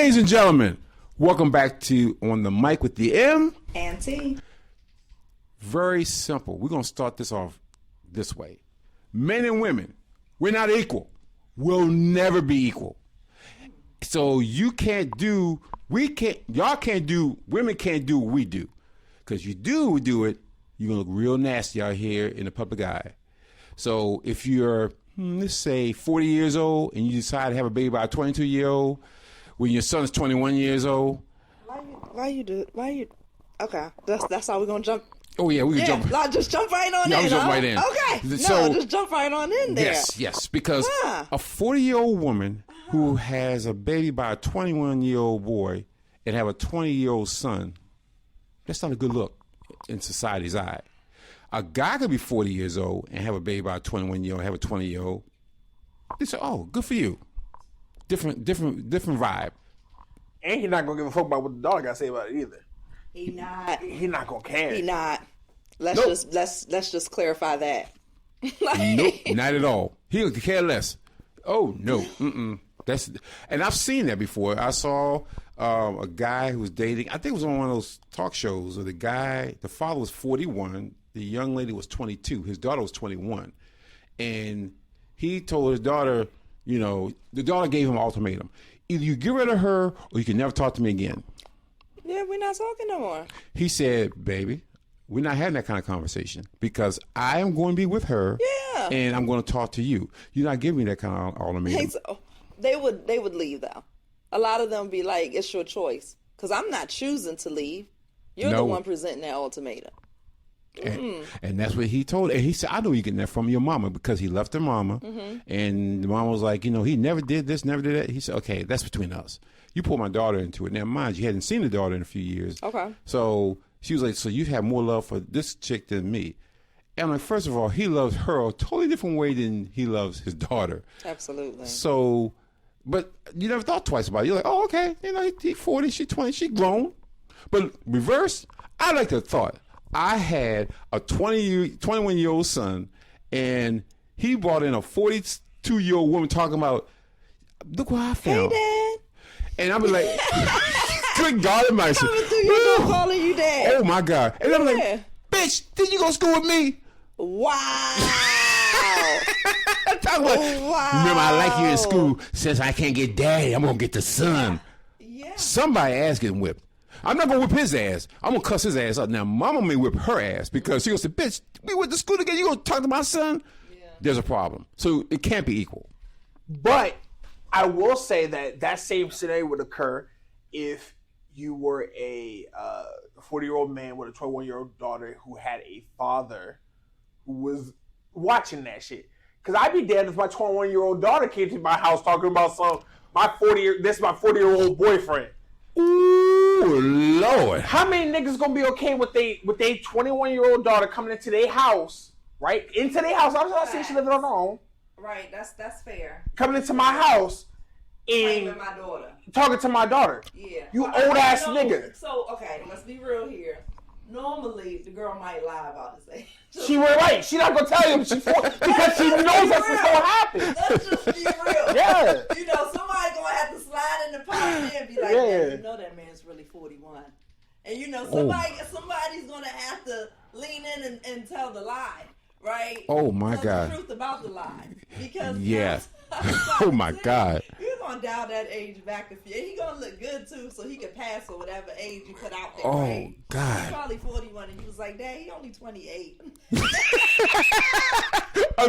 Ladies and gentlemen, welcome back to On the Mic with the M and T. Very simple. We're going to start this off this way. Men and women, we're not equal. We'll never be equal. So you can't do, y'all can't do, women can't do what we do. Because you do it, you're going to look real nasty out here in the public eye. So if you're, let's say, 40 years old and you decide to have a baby by a 22-year-old, when your son's 21 years old. Okay, that's how we're going to jump. Oh, yeah, we can jump. Just jump right on in. I'll jump right in. Okay. So, just jump right on in there. Yes, because a 40-year-old woman who has a baby by a 21-year-old boy and have a 20-year-old son, that's not a good look in society's eye. A guy could be 40 years old and have a baby by a 21-year-old, have a 20-year-old. They say, oh, good for you. Different vibe. And he's not gonna give a fuck about what the dog got to say about it either. He not gonna care. He not. Let's just clarify that. Nope, not at all. He could care less. Oh no, and I've seen that before. I saw a guy who was dating. I think it was on one of those talk shows. Where the father was 41, the young lady was 22, his daughter was 21, and he told his daughter. The daughter gave him an ultimatum. Either you get rid of her or you can never talk to me again. Yeah, we're not talking no more. He said, baby, we're not having that kind of conversation because I am going to be with her and I'm going to talk to you. You're not giving me that kind of ultimatum. Hey, so they would leave, though. A lot of them be like, it's your choice. Because I'm not choosing to leave. You're the one presenting that ultimatum. And that's what he told her. And he said, I know you're getting that from your mama because he left her mama. And the mama was like, he never did this, never did that. He said, okay, that's between us. You pulled my daughter into it. Now, mind you, hadn't seen the daughter in a few years. Okay. So she was like, so you have more love for this chick than me. And I'm like, first of all, he loves her a totally different way than he loves his daughter. Absolutely. So, but you never thought twice about it. You're like, oh, okay, he's 40, she's 20, she's grown. But reverse, I like the thought. I had a 21-year-old son, and he brought in a 42-year-old woman talking about, look what I found. Hey, Dad. And I'm like, good God Almighty. Coming through your door calling you Dad. Oh, my God. And I'm like, bitch, did you go to school with me? Wow. Wow. Remember, I like you in school. Since I can't get daddy, I'm going to get the son. Yeah. Somebody ass getting whipped. I'm not going to whip his ass. I'm going to cuss his ass up. Now, mama may whip her ass because she goes to say, bitch, we went to school together. You going to talk to my son? Yeah. There's a problem. So it can't be equal. But I will say that same scenario would occur if you were a 40-year-old man with a 21-year-old daughter who had a father who was watching that shit. Because I'd be damned if my 21-year-old daughter came to my house talking about this is my 40-year-old boyfriend. Ooh, Lord. How many niggas gonna be okay with they 21-year-old daughter coming into their house, right? Into their house. I'm not saying she living on her own. Right, that's fair. Coming into my house and my daughter. Talking to my daughter. Yeah. You old ass nigga. So, okay, let's be real here. Normally, the girl might lie about this age. She was right. She not gonna tell you she's 40 because she knows that's what's gonna happen. Let's just be real. Yeah. Somebody gonna have to slide in the pocket and be like, yeah, that man's really 41. And somebody's gonna have to lean in and tell the lie, right? Oh my God. The truth about the lie, because oh my God. You're gonna dial that age back a few. He gonna look good too, so he can pass for whatever age you put out there. Oh right? God. He's probably 41, and he was like, "Dad, he only 28."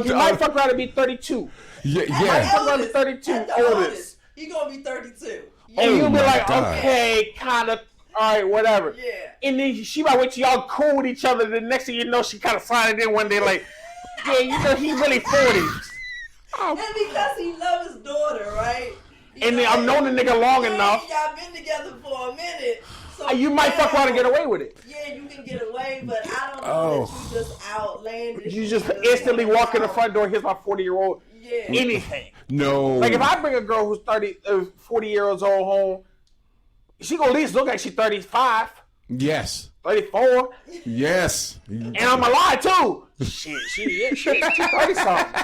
You might fuck around and be 32. Yeah. Might fuck around to 32. Oldest. He gonna be 32. And you'll be like, okay, kind of, all right, whatever. Yeah. And then she might wait till y'all cool with each other. The next thing you know, she kind of sliding in one day like, yeah, he's really 40. And because he loves his daughter, right? And then I've known the nigga long enough. Y'all been together for a minute. So you might fuck around and get away with it. Yeah, you can get away, but I don't know that you just outlandish. You just instantly walk in the front door, here's my 40-year-old. Yeah. Anything. No. Like if I bring a girl who's 40 years old home, she gonna at least look like she's 35. Yes. 34. Yes. And I'm alive too. Shit, she 30 something.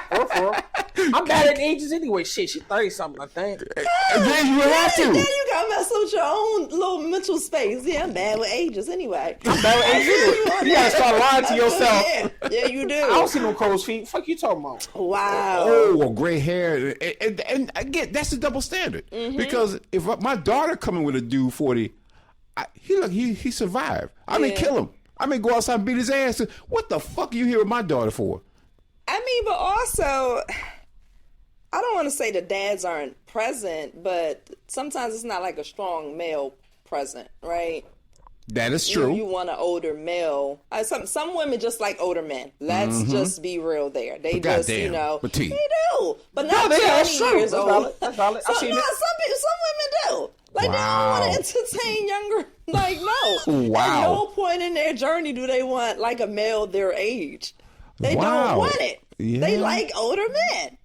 I'm I'm bad at ages anyway. Shit, she 30 something, I think. And then you have Then to. you gotta mess with your own little mental space. Yeah, I'm bad with ages anyway. I'm bad with ages anyway. You gotta start lying to yourself. Yeah, you do. I don't see no crow's feet. Fuck you talking about? Wow. Oh, gray hair, and again, that's a double standard. Because if my daughter coming with a dude 40, he survived. I may kill him. I may go outside and beat his ass. What the fuck are you here with my daughter for? I mean, but also, I don't want to say the dads aren't present, but sometimes it's not like a strong male present, right? That is true. You want an older male. Some women just like older men. Let's just be real there. They but just, goddamn, they do. But No, not 20 that's true. years That's old. valid. That's valid. I've seen it. Some women do. Like, they don't want to entertain younger. Like, no. Wow. At no point in their journey do they want, like, a male their age. They Wow. don't want it. Yeah. They like older men.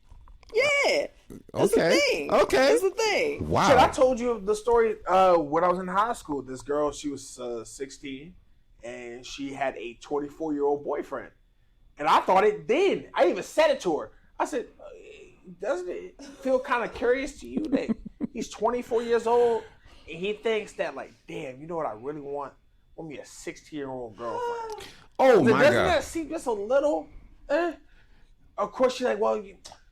Yeah. It's Okay. a thing. Okay. It's a thing. Wow. Shit, I told you the story when I was in high school. This girl, she was 16, and she had a 24-year-old boyfriend. And I thought it did. I even said it to her. I said, doesn't it feel kind of curious to you that he's 24 years old and he thinks that, like, damn, you know what I really want? I want me a 16-year-old girlfriend. Oh, my Doesn't God. that seem just a little, Of course, she's like, well,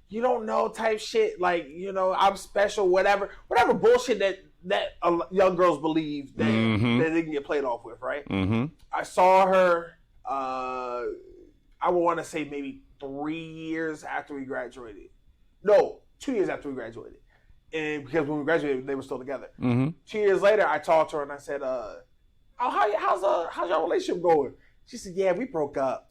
you don't know type shit. Like, you know, I'm special, whatever bullshit that young girls believe that, that they can get played off with, right? Mm-hmm. I saw her, I would want to say maybe 3 years after we graduated. No, 2 years after we graduated. And because when we graduated, they were still together. 2 years later, I talked to her and I said, how's your relationship going? She said, yeah, we broke up.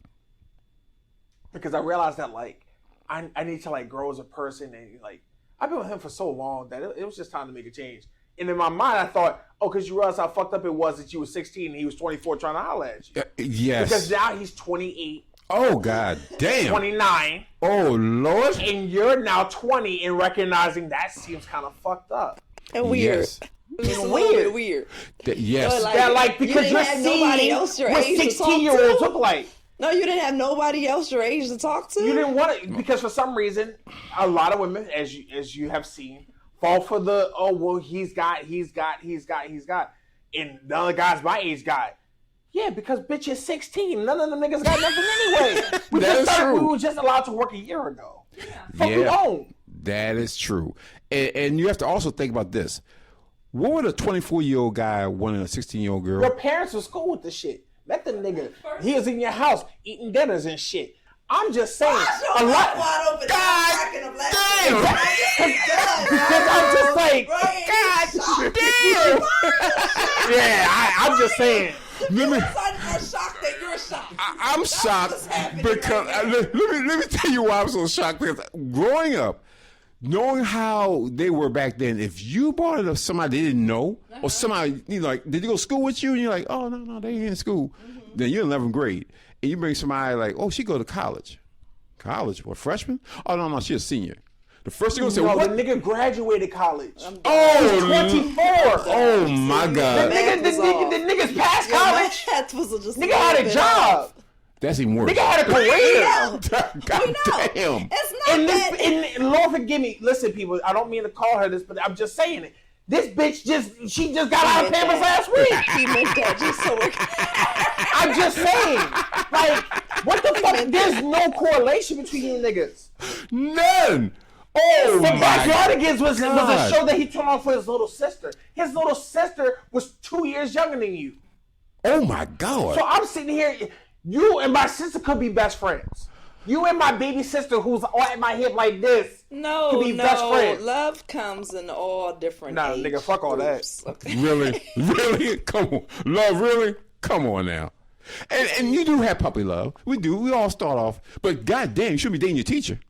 Because I realized that, like, I need to, like, grow as a person. And, like, I've been with him for so long that it was just time to make a change. And in my mind, I thought, because you realize how fucked up it was that you were 16 and he was 24 trying to holler at you. Yes. Because now he's 28. Oh, God damn. 29. Oh, Lord. And you're now 20 and recognizing that seems kind of fucked up. And weird. Yes. It's a And little weird. bit weird. Yes. So, That, like, because you you're didn't have nobody seeing else your what age to talk 16-year-olds to? look like. No, you didn't have nobody else your age to talk to? You didn't want it because for some reason, a lot of women, as you have seen, fall for the, oh, well, he's got. And the other guys my age got. Yeah, because bitch is 16. None of them niggas got nothing anyway. We were just allowed to work a year ago. Fuck we don't. That is true. And you have to also think about this. What would a 24-year-old guy wanting a 16-year-old girl? Your parents was cool with the shit. Let the nigga, he was in your house eating dinners and shit. I'm just saying. A lot. Wide open. God damn. Because I'm just like, God damn. yeah, I'm just saying. I'm shocked that you're shocked. I'm shocked what's happening because right let me tell you why I'm so shocked. Because growing up, knowing how they were back then, if you brought it up somebody they didn't know, or somebody, you know, like, did they go to school with you? And you're like, oh, no, they ain't in school. Then you're in 11th grade. And you bring somebody like, oh, she go to college. College? What, freshman? Oh, no, she's a senior. The first thing you're going to say, No, what? the nigga graduated college. Oh, 24. Oh, my The God. niggas passed college. That was just Nigga had a job. That's even worse. Nigga had a career. God damn. It's not that. And Lord forgive me. Listen, people, I don't mean to call her this, but I'm just saying it. This bitch she just got out of Pampers last week. He meant that just so I'm just saying. Like, what the fuck? There's no correlation between you niggas. None. Oh, The my Backyardigans was God. a show that he turned on for his little sister. His little sister was 2 years younger than you. Oh, my God. So I'm sitting here, you and my sister could be best friends. You and my baby sister who's at my hip like this No, could be best friends. love comes in all different Nah, age nigga, fuck all that. groups. Okay. Really? Really? Come on. Love, really? Come on now. And you do have puppy love. We do. We all start off. But goddamn, you shouldn't be dating your teacher.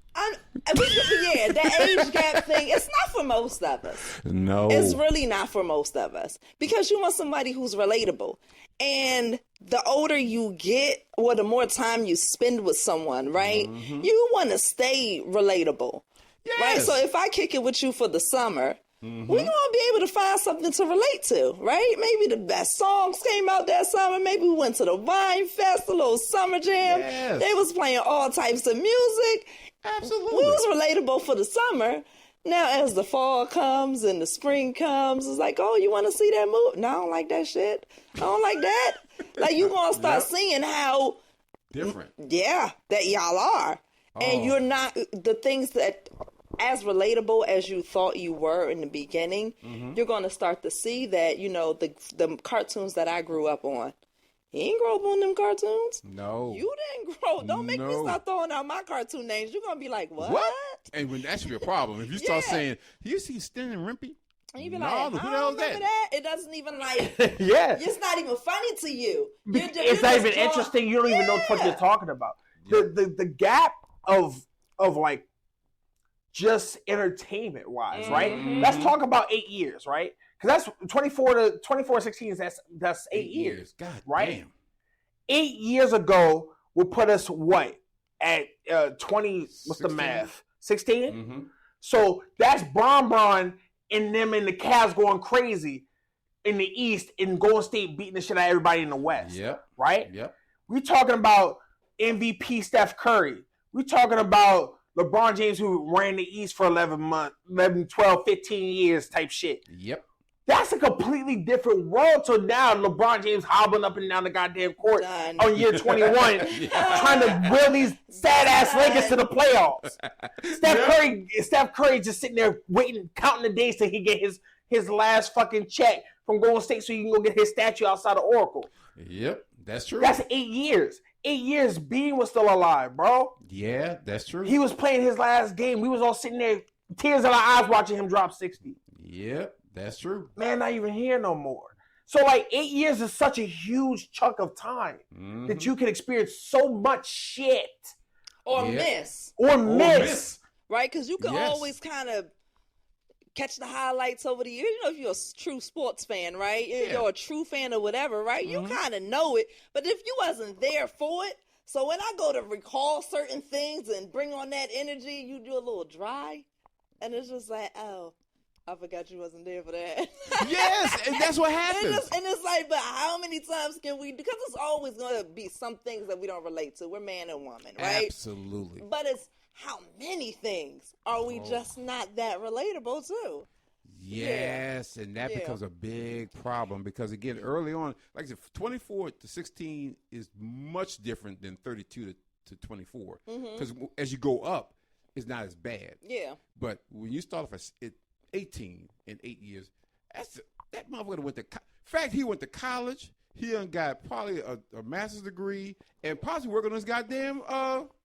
Yeah, that age gap thing, it's not for most of us. No. It's really not for most of us. Because you want somebody who's relatable. And the older you get, or the more time you spend with someone, right? You want to stay relatable. Yes. Right? So if I kick it with you for the summer, we're going to be able to find something to relate to, right? Maybe the best songs came out that summer. Maybe we went to the Wine Fest, a little summer jam. Yes. They was playing all types of music. Absolutely. We was relatable for the summer. Now, as the fall comes and the spring comes, it's like, oh, you want to see that movie? No, I don't like that shit. I don't like that. Like, you going to start seeing how different. Yeah, that y'all are. And you're not, the things that, as relatable as you thought you were in the beginning, you're going to start to see that, you know, the cartoons that I grew up on. You ain't grow up on them cartoons. No. You didn't grow. Don't make me start throwing out my cartoon names. You're going to be like, what? And when that should be a problem. If you start saying, you see Stin and Rimpy? And you be like, I don't remember that. It doesn't even like, it's not even funny to you. It's not even interesting. You don't even know what you're talking about. The gap of like just entertainment wise, right? Let's talk about 8 years, right? Because that's 24 16. That's 8 years. God right? Damn. 8 years ago would put us what at 20? What's 16? The math? 16. Mm-hmm. So that's Bron and them and the Cavs going crazy in the East and Golden State beating the shit out of everybody in the West. Yep. Right. Yep. We talking about MVP Steph Curry. We talking about LeBron James who ran the East for 11, 12, 15 years type shit. Yep. That's a completely different world. So now LeBron James hobbling up and down the goddamn court on year 21, trying to will these sad-ass Lakers to the playoffs. Steph Curry just sitting there waiting, counting the days till he get his last fucking check from Golden State so he can go get his statue outside of Oracle. Yep, that's true. That's 8 years. 8 years, Bean was still alive, bro. Yeah, that's true. He was playing his last game. We was all sitting there, tears in our eyes watching him drop 60. Yep. That's true. Man, not even here no more. So, like, 8 years is such a huge chunk of time that you can experience so much shit. Or miss. Or miss. Right? Because you can always kind of catch the highlights over the years. You know, if you're a true sports fan, right? You're a true fan of whatever, right? You kind of know it. But if you wasn't there for it, so when I go to recall certain things and bring on that energy, you do a little dry. And it's just like, oh, I forgot you wasn't there for that. Yes, and that's what happens. And it's like, but how many times can we, because it's always going to be some things that we don't relate to. We're man and woman, right? Absolutely. But it's how many things are we just not that relatable to? Yes, and that becomes a big problem because, again, early on, like I said, 24 to 16 is much different than 32 to 24. Because as you go up, it's not as bad. Yeah. But when you start off at 18 in 8 years, that motherfucker went to. In fact, he went to college. He done got probably a master's degree and possibly working on his goddamn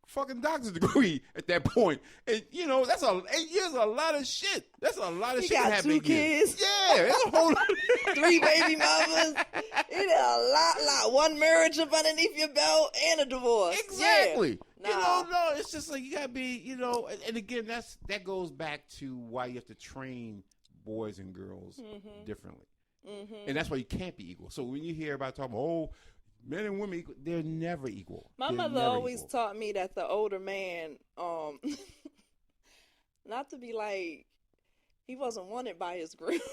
fucking doctor's degree at that point. And you know, that's 8 years is a lot of shit. That's a lot of shit got happening. 2 kids. Yeah, that's a whole 3 baby mamas. He did a lot. 1 marriage up underneath your belt and a divorce. Exactly. Yeah. You know, no, it's just like you gotta be, you know, and again, that goes back to why you have to train boys and girls differently, and that's why you can't be equal. So when you hear about talking, men and women equal, they're never equal. My mother always taught me that the older man, not to be like, he wasn't wanted by his group.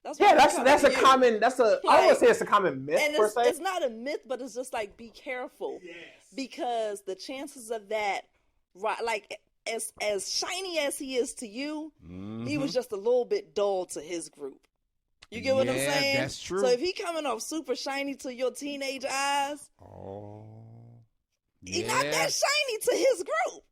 That's a common. I don't want to say it's a common myth and per se. It's not a myth, but it's just like be careful, because the chances of that, right? Like as shiny as he is to you, he was just a little bit dull to his group. You get what I'm saying? That's true. So if he coming off super shiny to your teenage eyes, he's not that shiny to his group.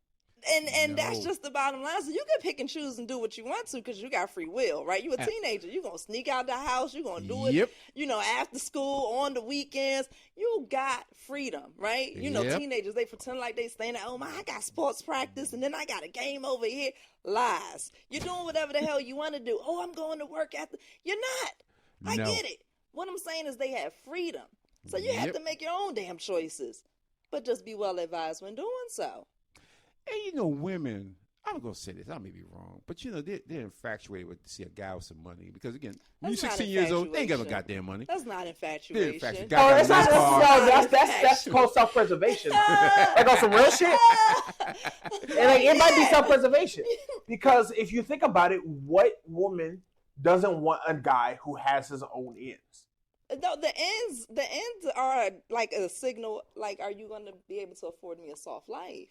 And that's just the bottom line. So you can pick and choose and do what you want to because you got free will, right? You a teenager. You're going to sneak out the house. You're going to do it, you know, after school, on the weekends. You got freedom, right? You know, teenagers, they pretend like they staying at home. I got sports practice and then I got a game over here. Lies. You're doing whatever the hell you want to do. Oh, I'm going to work after. You're not. I get it. What I'm saying is they have freedom. So you have to make your own damn choices. But just be well advised when doing so. And you know, women, I'm going to say this, I may be wrong, but you know, they're infatuated with to see a guy with some money. Because again, when you're 16 years old, they ain't got no goddamn money. That's not infatuation. That's called self-preservation. Like on some real shit. And like, it might be self-preservation. Because if you think about it, what woman doesn't want a guy who has his own ends? No, the ends are like a signal, like, are you going to be able to afford me a soft life?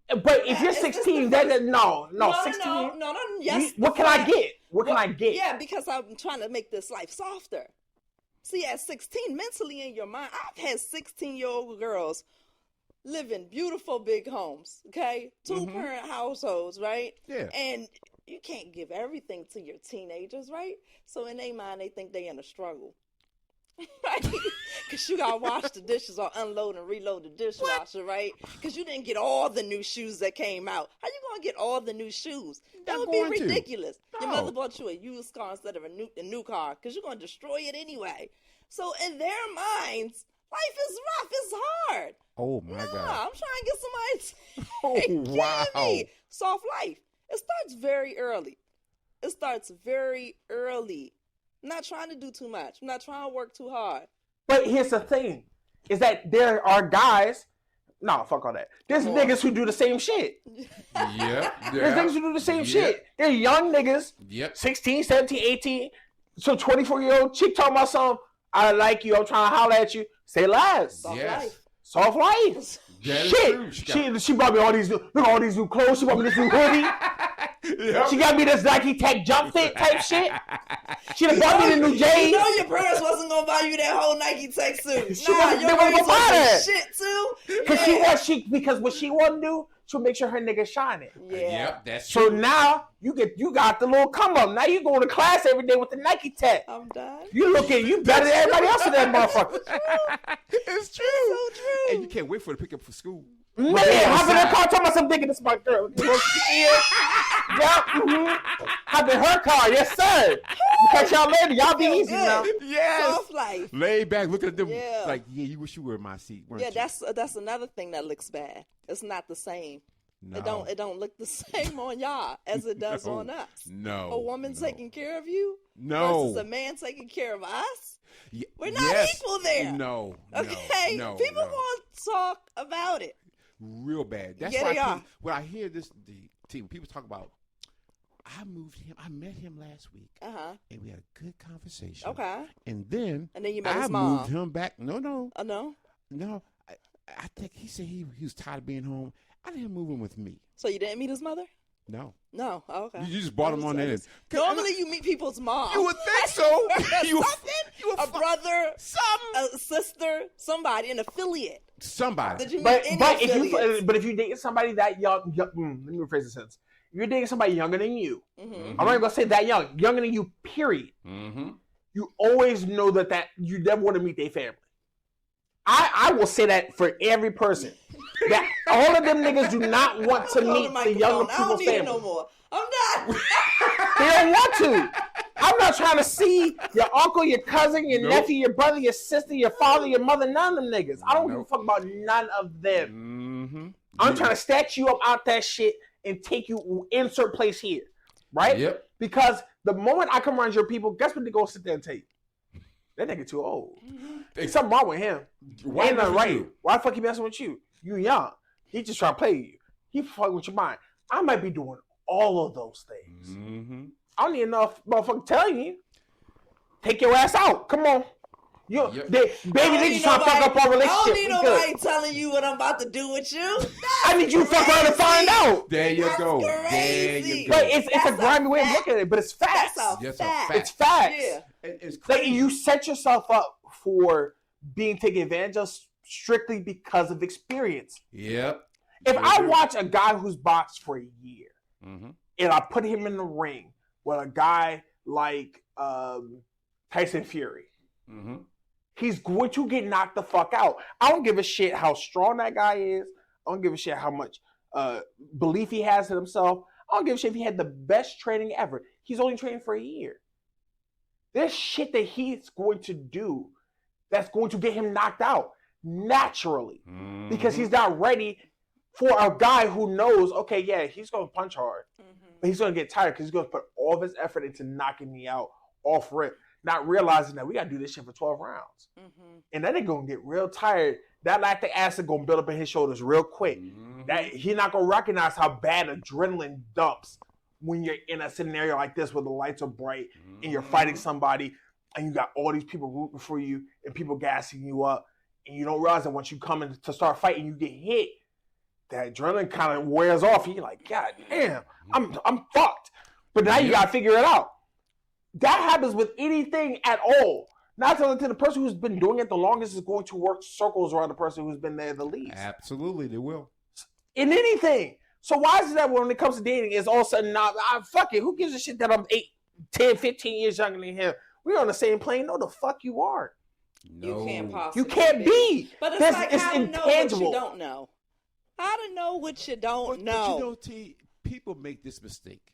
But if you're 16, then no, 16. No. Yes. What can I get? What can I get? Yeah, because I'm trying to make this life softer. See, at 16, mentally in your mind, I've had 16-year-old girls live in beautiful big homes, okay? 2-parent households, right? Yeah. And you can't give everything to your teenagers, right? So in their mind, they think they're in a struggle. Right? Because you got to wash the dishes or unload and reload the dishwasher, right? Because you didn't get all the new shoes that came out. How you going to get all the new shoes? That would be ridiculous. Your mother bought you a used car instead of a new car because you're going to destroy it anyway. So in their minds, life is rough. It's hard. Oh, my God. I'm trying to get somebody to give me soft life. It starts very early. I'm not trying to do too much. I'm not trying to work too hard. But here's the thing, is that there are guys, no, fuck all that. There's niggas who do the same shit. Yep. There's niggas who do the same shit. They're young niggas, 16, 17, 18. So 24-year-old chick talking about something, I like you, I'm trying to holler at you. Say less. Soft life. Shit. She bought me all these new clothes. She bought me this new hoodie. She got me this Nike Tech jump fit type shit. She done bought me the new J's. You know your parents wasn't gonna buy you that whole Nike Tech suit. Your parents buy that shit too. Because what she want to do, she'll make sure her nigga shining. Yeah. Yep, that's true. So now you got the little come up. Now you going to class every day with the Nike Tech. I'm done. You better than everybody else in that motherfucker. It's true. It's so true. And you can't wait for her to pick up for school. Man, hop in her car, talking about some digging this my girl. Hop in her car, yes sir. Catch y'all later. Y'all be easy now. Yes. Soft life. Lay back, look at them like, you wish you were in my seat, weren't you? That's another thing that looks bad. It's not the same. No. It don't look the same on y'all as it does on us. No. A woman taking care of you versus a man taking care of us. We're not equal there. No. Okay? No. People want to talk about it. Real bad. That's Yeah, why when I hear this, people talk about, I met him last week. And we had a good conversation. Okay. And then you met his mom. Moved him back. No. No? I think he said he was tired of being home. I didn't move him with me. So you didn't meet his mother? No. No. Oh, okay. You just brought him on in. Normally you meet people's moms. You would think so. A brother, a sister, somebody, an affiliate. Somebody. Did you meet if you date somebody that young, let me rephrase the sentence. If you're dating somebody younger than you, I'm not even gonna say that younger than you, period. You always know that you never want to meet their family. I will say that for every person. That all of them niggas do not want to meet the younger people's family. I don't need it no more. I'm not. They don't want to. I'm not trying to see your uncle, your cousin, your nephew, your brother, your sister, your father, your mother, none of them niggas. I don't give a fuck about none of them. I'm trying to stack you up out that shit and take you insert place here. Right? Yep. Because the moment I come around your people, guess what they go sit there and tell you? That nigga too old. There's something wrong with him. Ain't nothing right. Why the fuck he messing with you? You young. He just trying to play you. He fucking with your mind. I might be doing all of those things. I don't need enough motherfucker telling you. Take your ass out. Come on. Baby, they just trying to fuck up our relationship. I don't need nobody telling you what I'm about to do with you. I need you to fuck around and find out. There you go. Crazy. But it's a grimy way of looking at it, but it's facts. That's a fact. It's facts. Yeah. It's crazy. Like, you set yourself up for being taken advantage of strictly because of experience. Yep. If I watch a guy who's boxed for a year and I put him in the ring with a guy like Tyson Fury, he's going to get knocked the fuck out. I don't give a shit how strong that guy is. I don't give a shit how much belief he has in himself. I don't give a shit if he had the best training ever. He's only training for a year. There's shit that he's going to do that's going to get him knocked out naturally because he's not ready for a guy who knows, okay, yeah, he's going to punch hard, but he's going to get tired because he's going to put all of his effort into knocking me out off rip, not realizing that we got to do this shit for 12 rounds. And then they're going to get real tired. That lactic acid going to build up in his shoulders real quick. That he's not going to recognize how bad adrenaline dumps when you're in a scenario like this where the lights are bright and you're fighting somebody and you got all these people rooting for you and people gassing you up, and you don't realize that once you come in to start fighting, you get hit. that adrenaline kind of wears off. You're like, God damn, I'm fucked. But now you gotta figure it out. That happens with anything at all. Not to the person who's been doing it the longest is going to work circles around the person who's been there the least. Absolutely, they will. In anything. So why is it that when it comes to dating, it's all of a sudden, fuck it, who gives a shit that I'm 8, 10, 15 years younger than him? We're on the same plane. No, the fuck you aren't. No. You can't possibly. You can't be. But it's like how to know what you don't know. How to know what you don't know. But you know, T, people make this mistake.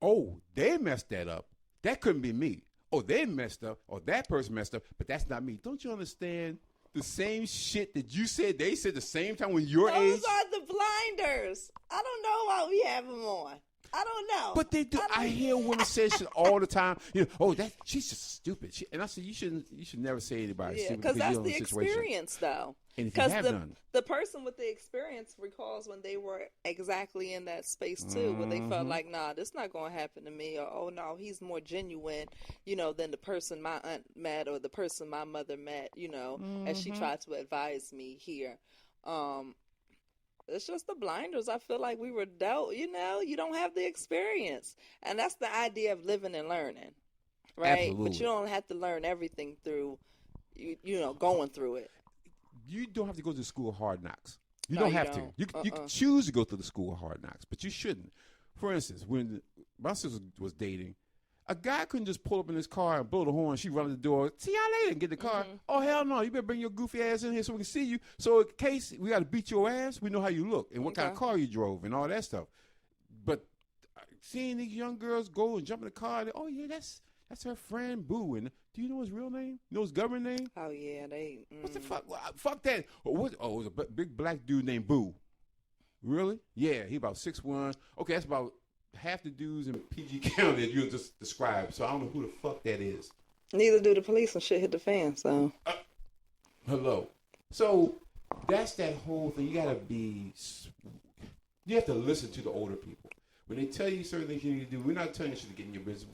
Oh, they messed that up. That couldn't be me. Oh, they messed up. Or that person messed up. But that's not me. Don't you understand? The same shit that you said, they said the same time when your age. Those are the blinders. I don't know why we have them on. I don't know. But they do. I hear women say shit all the time. You know, oh, she's just stupid. And I said, you should never say anybody stupid because that's the situation. Experience, though. And if you have the person with the experience recalls when they were exactly in that space too, where they felt like, nah, this not going to happen to me, or oh no, he's more genuine, than the person my aunt met or the person my mother met, as she tried to advise me here. It's just the blinders. I feel like we were dealt, you don't have the experience. And that's the idea of living and learning, right? Absolutely. But you don't have to learn everything through, going through it. You don't have to go to the school of hard knocks. You No, don't you have don't. to. You can choose to go to the school of hard knocks, but you shouldn't. For instance, when my sister was dating, a guy couldn't just pull up in his car and blow the horn. She run to the door, see y'all later, and get the car. Oh, hell no. You better bring your goofy ass in here so we can see you. So in case we got to beat your ass, we know how you look and what kind of car you drove and all that stuff. But seeing these young girls go and jump in the car, oh, yeah, that's her friend, Boo. And do you know his real name? You know his government name? Oh, yeah, they... What the fuck? Fuck that. It was a big black dude named Boo. Really? Yeah, he about 6'1". Okay, that's about half the dudes in PG County that you just described. So I don't know who the fuck that is. Neither do the police when shit hit the fan, so... Hello. So that's that whole thing. You have to listen to the older people. When they tell you certain things you need to do, we're not telling you to get in your business.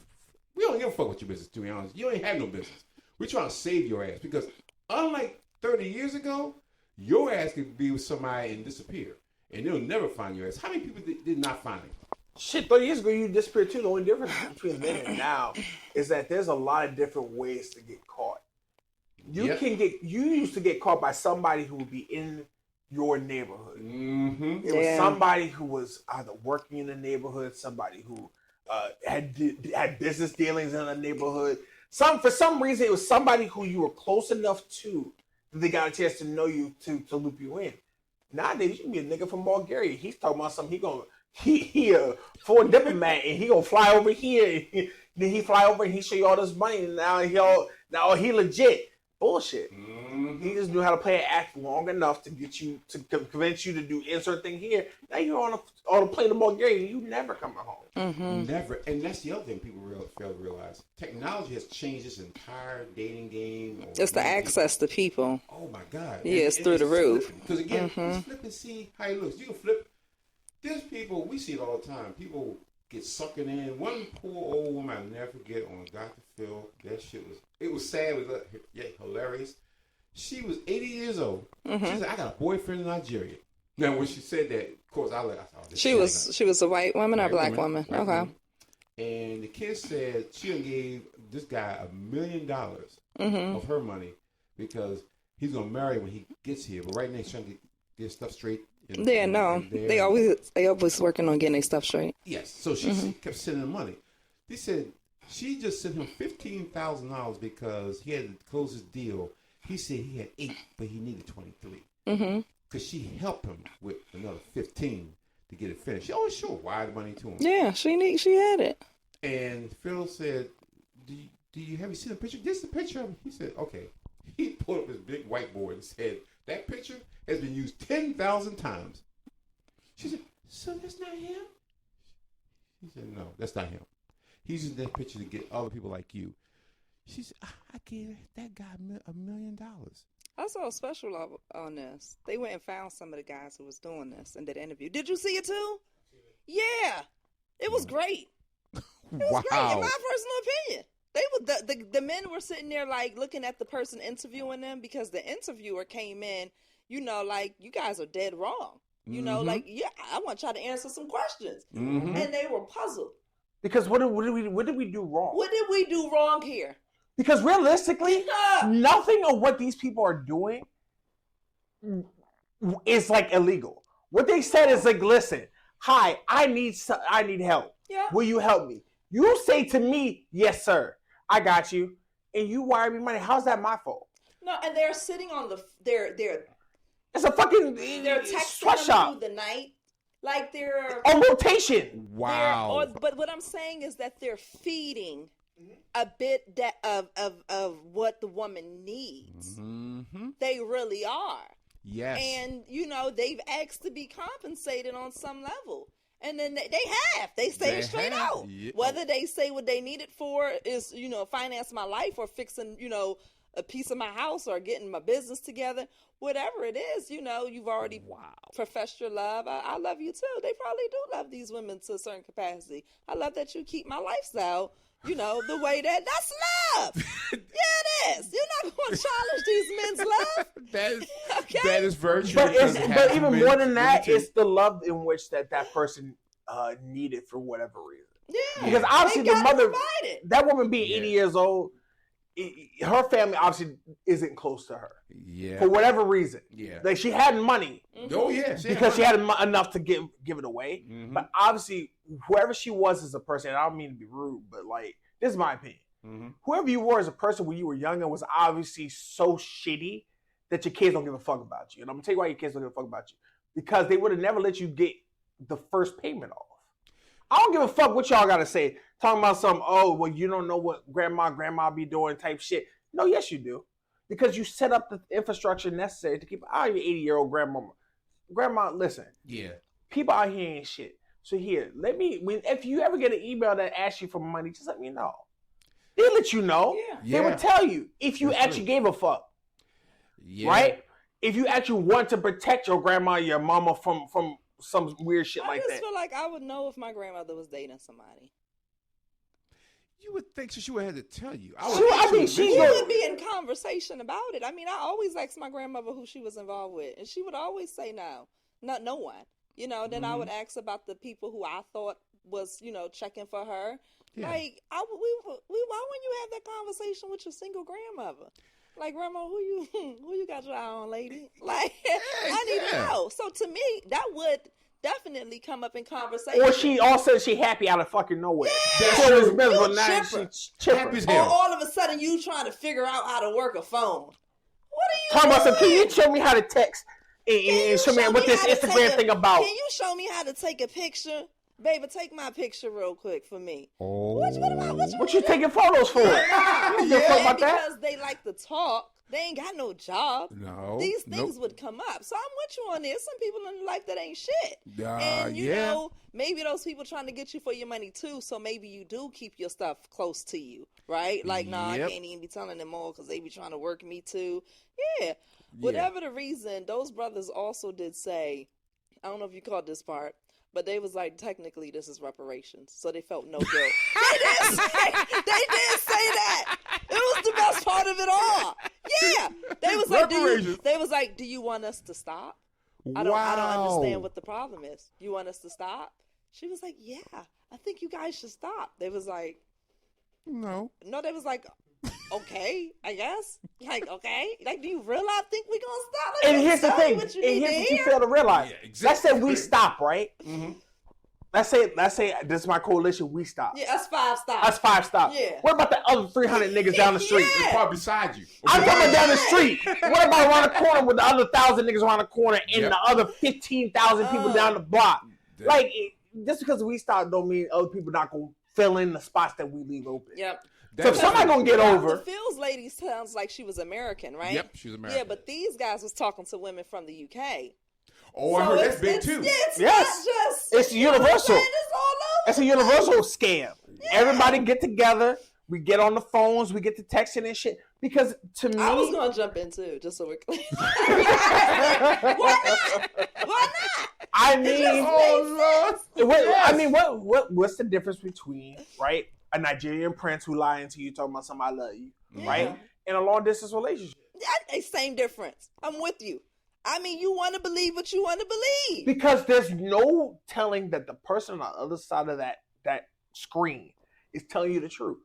We don't give a fuck what your business, to be honest. You ain't have no business. We're trying to save your ass because unlike 30 years ago, your ass could be with somebody and disappear. And they'll never find your ass. How many people did not find him? Shit, 30 years ago you disappeared too. The only difference between then and now is that there's a lot of different ways to get caught. You used to get caught by somebody who would be in your neighborhood. Mm-hmm. It was somebody who was either working in the neighborhood, somebody who had business dealings in the neighborhood. For some reason, it was somebody who you were close enough to that they got a chance to know you to loop you in. Nowadays, you can be a nigga from Bulgaria. He's talking about something. He a foreign diplomat, and he gonna fly over here. Then he fly over and he show you all this money. And now he legit. Bullshit. Mm-hmm. He just knew how to play an act long enough to get you to convince you to do insert thing here. Now you're on a plane to Bulgaria. You never coming home. Mm-hmm. Never. And that's the other thing people fail to realize. Technology has changed this entire dating game. It's the access to people. Oh my God. Yeah, it's through the roof. Because again, just flip and see how he looks. You can flip. There's people, we see it all the time. People get sucking in. One poor old woman I'll never forget on Dr. Phil. That shit was sad, it was hilarious. She was 80 years old. Mm-hmm. She said, I got a boyfriend in Nigeria. Now, when she said that, of course, I thought she was a white woman or a black woman? Okay. Woman. And the kid said she gave this guy $1 million of her money because he's going to marry when he gets here. But right now, he's trying to get stuff straight. They always working on getting their stuff straight. Yes. So she kept sending him money. They said she just sent him $15,000 because he had to close his deal. He said he had 8, but he needed 23. Mm-hmm. Because she helped him with another 15 to get it finished. She always showed wire the money to him. Yeah, she had it. And Phil said, "Do you have you seen the picture? This is the picture of him." He said, "Okay." He pulled up his big whiteboard and said, "That picture has been used 10,000 times." She said, "So that's not him?" He said, "No, that's not him. He's using that picture to get other people like you." She said, "I gave that guy $1 million." I saw a special on this. They went and found some of the guys who was doing this and did an interview. Did you see it too? Yeah, it was great. It was great, in my personal opinion. They were the men were sitting there like looking at the person interviewing them because the interviewer came in, like, you guys are dead wrong. You know, like, yeah, I want y'all to answer some questions. Mm-hmm. And they were puzzled. Because what did we do wrong? What did we do wrong here? Because realistically, nothing of what these people are doing is like illegal. What they said is like, listen, hi, I need help. Yeah. Will you help me? You say to me, yes, sir, I got you, and you wire me money. How's that my fault? No, and they're sitting on they're It's a fucking texting sweatshop through the night, like they're on rotation. Wow. But what I'm saying is that they're feeding a bit of what the woman needs. Mm-hmm. They really are. Yes. And, you know, they've asked to be compensated on some level. And then they have. They say it straight out. Yeah. Whether they say what they need it for is, you know, finance my life or fixing, you know, a piece of my house or getting my business together. Whatever it is, you know, you've already professed your love. I love you too. They probably do love these women to a certain capacity. I love that you keep my lifestyle, you know, the way that's love. Yeah, it is. You're not going to challenge these men's love. That is very true. But even more than that, it's the love in which that person needed for whatever reason. Yeah. Because obviously the mother, that woman being 80 Yeah. years old, her family obviously isn't close to her. Yeah. For whatever reason. Yeah. Like she had money. Oh, yeah. Because she had enough to give it away. Mm-hmm. But obviously, whoever she was as a person, and I don't mean to be rude, but like, this is my opinion. Mm-hmm. Whoever you were as a person when you were younger was obviously so shitty that your kids don't give a fuck about you. And I'm going to tell you why your kids don't give a fuck about you. Because they would have never let you get the first payment off. I don't give a fuck what y'all got to say. Talking about some, oh, well, you don't know what grandma be doing type shit. No, yes, you do. Because you set up the infrastructure necessary to keep out your 80-year-old grandmama. Grandma, listen. Yeah. People out here ain't shit. So here, if you ever get an email that asks you for money, just let me know. They'll let you know. Yeah. They would tell you if you actually gave a fuck. Yeah. Right? If you actually want to protect your grandma, your mama from some weird shit like that. I just feel like I would know if my grandmother was dating somebody. You would think she would have to tell you. She would be in conversation about it. I mean, I always asked my grandmother who she was involved with, and she would always say no one. You know, then I would ask about the people who I thought was, you know, checking for her. Yeah. Like, why wouldn't you have that conversation with your single grandmother? Like, grandma, who you got your eye on, lady? Like, I need to know. So to me, that would definitely come up in conversation. Or she all of a sudden she happy out of fucking nowhere. Yeah. That's what it's miserable. You Now chipper. she's chipper. Happy as Or hell. all of a sudden you trying to figure out how to work a phone. What are you Talking about some, doing? can you show me how to text and show me what this how to Instagram take thing about? Can you show me how to take a picture? Baby, take my picture real quick for me. Oh. What you taking photos for? You don't give a fuck about that? Because they like to talk. They ain't got no job. No. These things would come up. So I'm with you on this. Some people in life that ain't shit. And you yeah. know, maybe those people trying to get you for your money too. So maybe you do keep your stuff close to you, right? Like, I can't even be telling them all because they be trying to work me too. Yeah. Whatever the reason, those brothers also did say, I don't know if you caught this part, but they was like, technically, this is reparations. So they felt no guilt. They did say that. It was the best part of it all. Yeah. They was like, do you want us to stop? I don't understand what the problem is. You want us to stop? She was like, yeah, I think you guys should stop. They was like, No, they was like, okay, I guess. Like, okay. Like, do you really think we're going to stop? Like, And here's the thing. What And here's what you fail to realize. Yeah, exactly. Let's say we stop, right? Mm-hmm. Let's say this is my coalition. We stop. Yeah, that's 5 stops. That's 5 stops. Yeah. What about the other 300 niggas down the street? Yeah. probably beside you. I'm coming down the street. What about around the corner with the other 1,000 niggas around the corner and Yep. the other 15,000 people down the block? Like, just because we stop don't mean other people not going to fill in the spots that we leave open. Yep. So if somebody going to get The over. Fields lady sounds like she was American, right? Yep, she was American. Yeah, but these guys was talking to women from the UK. Oh, I heard that's big too. It's Yes. not just. It's universal. It's all over. It's a universal scam. Everybody get together. We get on the phones. We get to texting and shit. Because to me, I was gonna jump in too, just so we're clear. Why not? Why not? I mean, Yes. I mean, what's the difference between right a Nigerian prince who lying to you talking about somebody I love you, right, and a long distance relationship? Same difference. I'm with you. I mean, you want to believe what you want to believe. Because there's no telling that the person on the other side of that screen is telling you the truth.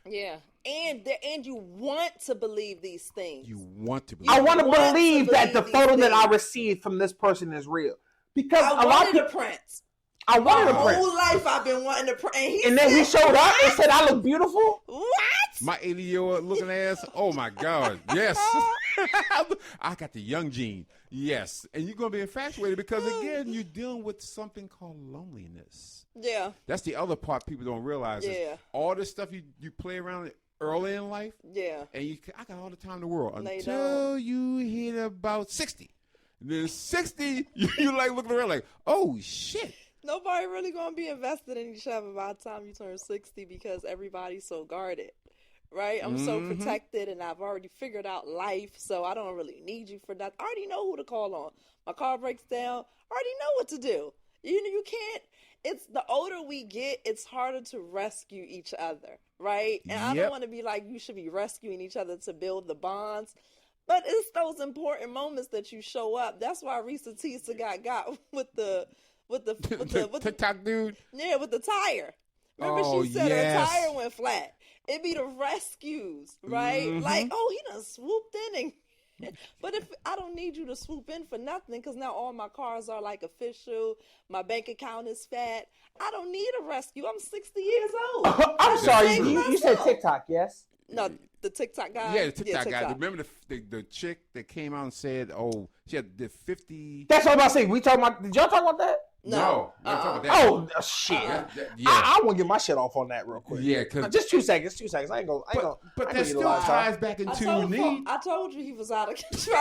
Yeah. And you want to believe these things. You want to believe. I want to believe that the these photo that I things. received from this person is real. Because I a lot of wanted people, a prince. I wanted a My print. whole life I've been wanting a prince. And then he showed up and said, I look beautiful. What? My 80-year-old looking ass. Oh my God. Yes. I got the young gene. Yes. And you're going to be infatuated because, again, you're dealing with something called loneliness. Yeah. That's the other part people don't realize. Yeah. Is all this stuff you play around early in life. Yeah. And I got all the time in the world They until you hit about 60. And then 60, you like looking around like, oh, shit. Nobody really gonna be invested in each other by the time you turn 60 because everybody's so guarded, right? I'm so protected and I've already figured out life, so I don't really need you for that. I already know who to call on. My car breaks down, I already know what to do. You can't. It's the older we get, it's harder to rescue each other, right? And I don't want to be like you should be rescuing each other to build the bonds. But it's those important moments that you show up. That's why Risa Tisa got with the TikTok dude. Yeah, with the tire. Remember Oh, she said yes. her tire went flat. It be the rescues, right? Like, oh, he done swooped in and but if I don't need you to swoop in for nothing, because now all my cars are like official, my bank account is fat. I don't need a rescue. I'm 60 years old. I'm sorry, saving you said myself. TikTok, yes? No, the TikTok guy. Yeah, the TikTok guy. Remember the chick that came out and said, oh, she had the 50. That's what I'm about to say. We talking about, did y'all talk about that? No. we're talking about that. Oh, shit. Yeah. I want to get my shit off on that real quick. Yeah, because Just 2 seconds. I ain't gonna. but I that ain't still gonna ties back into need. I told you he was out of control.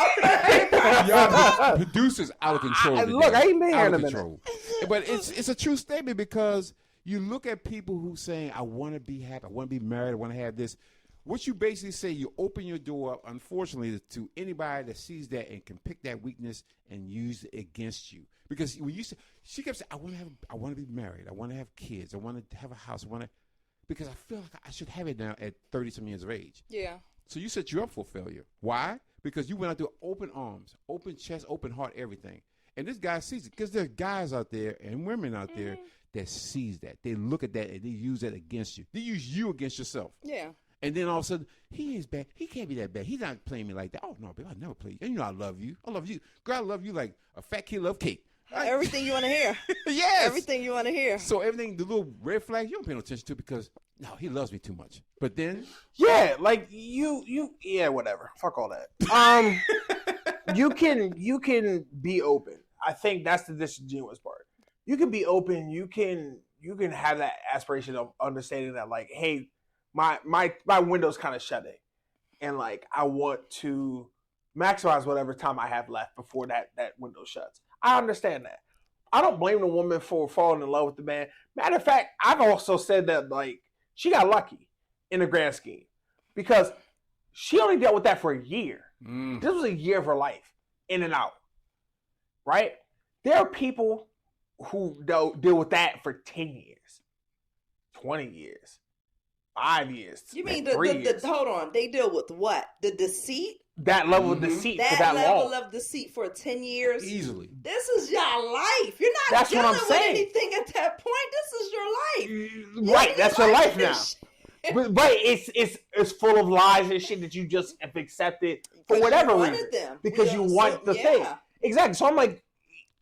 Y'all producers out of control. Look, I ain't been here out in of a minute. control. But it's a true statement because you look at people who saying, I want to be happy, I want to be married, I want to have this. What you basically say, you open your door up, unfortunately, to anybody that sees that and can pick that weakness and use it against you. Because when you say, she kept saying, I want to be married, I want to have kids, I want to have a house, because I feel like I should have it now at 30-some years of age. Yeah. So you set you up for failure. Why? Because you went out there open arms, open chest, open heart, everything. And this guy sees it because there are guys out there and women out there that sees that. They look at that and they use that against you. They use you against yourself. Yeah. And then all of a sudden, he is bad. He can't be that bad. He's not playing me like that. Oh, no, babe, I never play you. You know I love you. I love you. Girl, I love you like a fat kid love cake. Everything you want to hear. Yes. Everything you want to hear. So everything, the little red flags, you don't pay no attention to because, no, he loves me too much. But then. Yeah, like yeah, whatever. Fuck all that. You can be open. I think that's the disingenuous part. You can be open. You can have that aspiration of understanding that, like, hey, my window's kind of shutting, and like I want to maximize whatever time I have left before that window shuts. I understand that. I don't blame the woman for falling in love with the man. Matter of fact, I've also said that like she got lucky in the grand scheme because she only dealt with that for a year. This was a year of her life, in and out. Right? There are people who deal with that for 10 years, 20 years, 5 years. You mean years. hold on, they deal with what? The deceit? That level of deceit for that That level long. of deceit for 10 years? Easily. This is your life. You're not That's what dealing I'm with saying. anything at that point. This is your life. Right, that's your life now. This shit. But it's full of lies and shit that you just have accepted for 'Cause whatever you wanted reason. them. Because you want the thing. Exactly. So I'm like,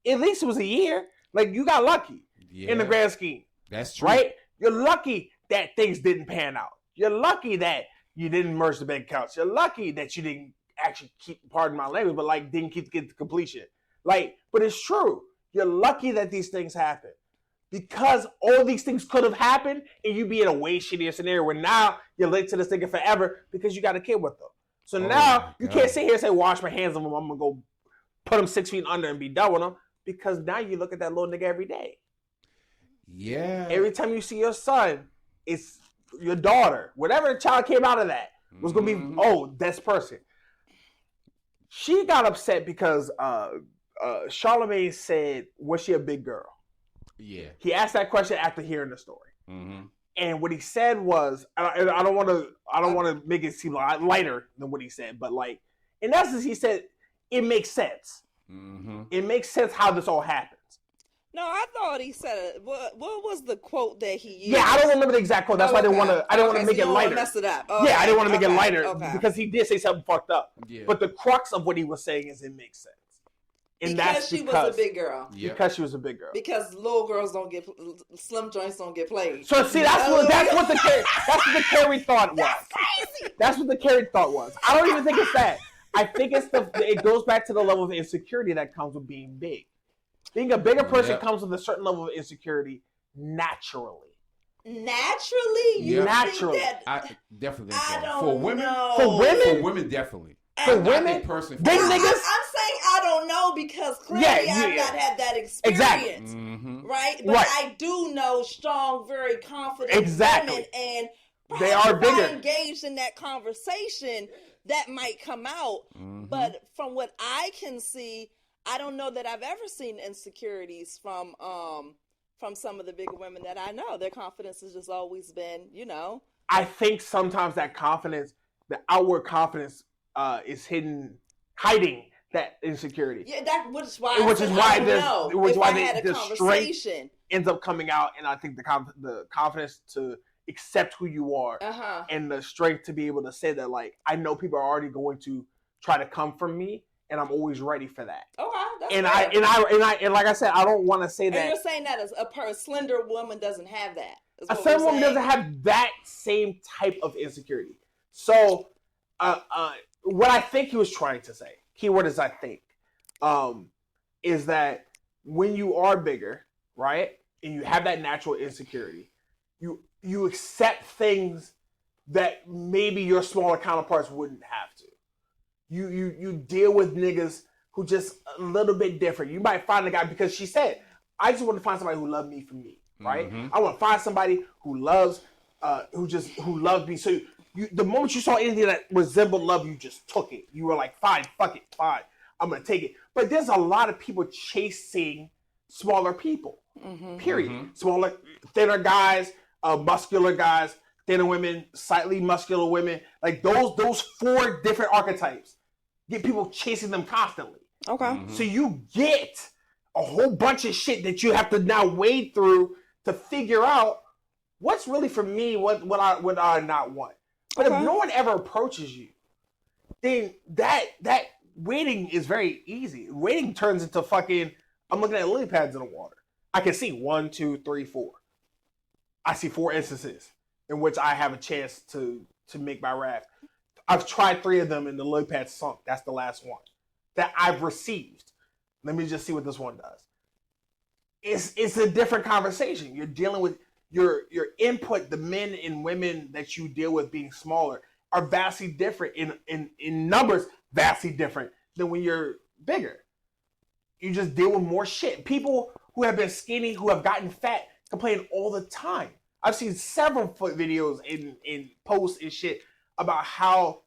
at least it was a year. Like, you got lucky in the grand scheme. That's true. Right? You're lucky that things didn't pan out. You're lucky that you didn't merge the bank accounts. You're lucky that you didn't actually keep, pardon my language, but like didn't get to completion. Like, but it's true. You're lucky that these things happen. Because all these things could have happened and you be in a way shittier scenario where now you're linked to this nigga forever because you got a kid with them. So now you can't sit here and say, wash my hands of him. I'm going to go put him 6 feet under and be done with him. Because now you look at that little nigga every day. Yeah. Every time you see your son, it's your daughter. Whatever child came out of that was going to be, oh, this person. She got upset because Charlamagne said, was she a big girl? Yeah. He asked that question after hearing the story. Mm-hmm. And what he said was, I don't want to make it seem lighter than what he said, but like, in essence, he said, it makes sense. It makes sense how this all happens. No, I thought he said it. What was the quote that he used? Yeah, I don't remember the exact quote. That's why I didn't want to. I didn't want to make it lighter. Mess it up. Yeah, I didn't want to make it lighter because he did say something fucked up. Yeah. But the crux of what he was saying is it makes sense. And because she was a big girl. Yeah. Because she was a big girl. Because little girls don't get slim joints don't get played. So see, that's what the carried thought was. That's crazy. That's what the carried thought was. I don't even think it's that. I think it goes back to the level of insecurity that comes with being big. Being a bigger person comes with a certain level of insecurity naturally. Naturally? You naturally. think that? I definitely think so. I don't For women, know. For women, definitely. For women, personally, big I'm niggas. saying I don't know because clearly I've not had that experience. Exactly. Right? But I do know strong, very confident women, and they are bigger. Engaged in that conversation, that might come out. But from what I can see, I don't know that I've ever seen insecurities from some of the bigger women that I know. Their confidence has just always been, I think sometimes that confidence, the outward confidence, is hiding that insecurity. Yeah, which is why the strength ends up coming out, and I think the confidence to accept who you are, and the strength to be able to say that, like, I know people are already going to try to come from me, and I'm always ready for that. Okay, that's and like I said, I don't want to say that. And you're saying that as a slender woman doesn't have that. A slender woman doesn't have that same type of insecurity. So, what I think he was trying to say, keyword is I think, is that when you are bigger, right, and you have that natural insecurity, you accept things that maybe your smaller counterparts wouldn't have to. You deal with niggas who just a little bit different. You might find a guy, because she said, I just want to find somebody who loves me for me, right? I want to find somebody who loves me. So the moment you saw anything that resembled love, you just took it. You were like, fine, fuck it, fine, I'm gonna take it. But there's a lot of people chasing smaller people. Period. Smaller, thinner guys, muscular guys, thinner women, slightly muscular women. Like those 4 different archetypes get people chasing them constantly. Okay. So you get a whole bunch of shit that you have to now wade through to figure out what's really for me, what I not want. But if no one ever approaches you, then that waiting is very easy. Waiting turns into fucking, I'm looking at lily pads in the water. I can see 1, 2, 3, 4. I see 4 instances in which I have a chance to make my raft. I've tried 3 of them and the lily pad sunk. That's the last one that I've received. Let me just see what this one does. It's a different conversation. You're dealing with your input. The men and women that you deal with being smaller are vastly different in numbers, vastly different than when you're bigger. You just deal with more shit. People who have been skinny, who have gotten fat, complain all the time. I've seen several foot videos in posts and shit about how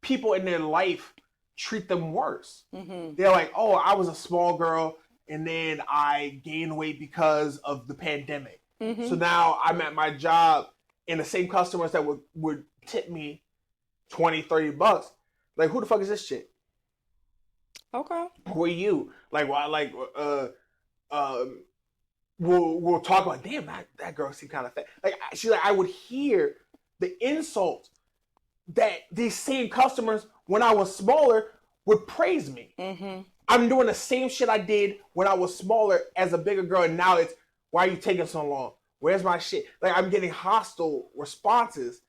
people in their life treat them worse. They're like, oh, I was a small girl and then I gained weight because of the pandemic. So now I'm at my job and the same customers that would tip me $20-$30, like, who the fuck is this shit? Okay. Who are you? Like, well, we'll talk about, damn, that girl seemed kind of fat. Like, she's like, I would hear the insult that these same customers, when I was smaller, would praise me. I'm doing the same shit I did when I was smaller as a bigger girl, and now it's, why are you taking so long? Where's my shit? Like, I'm getting hostile responses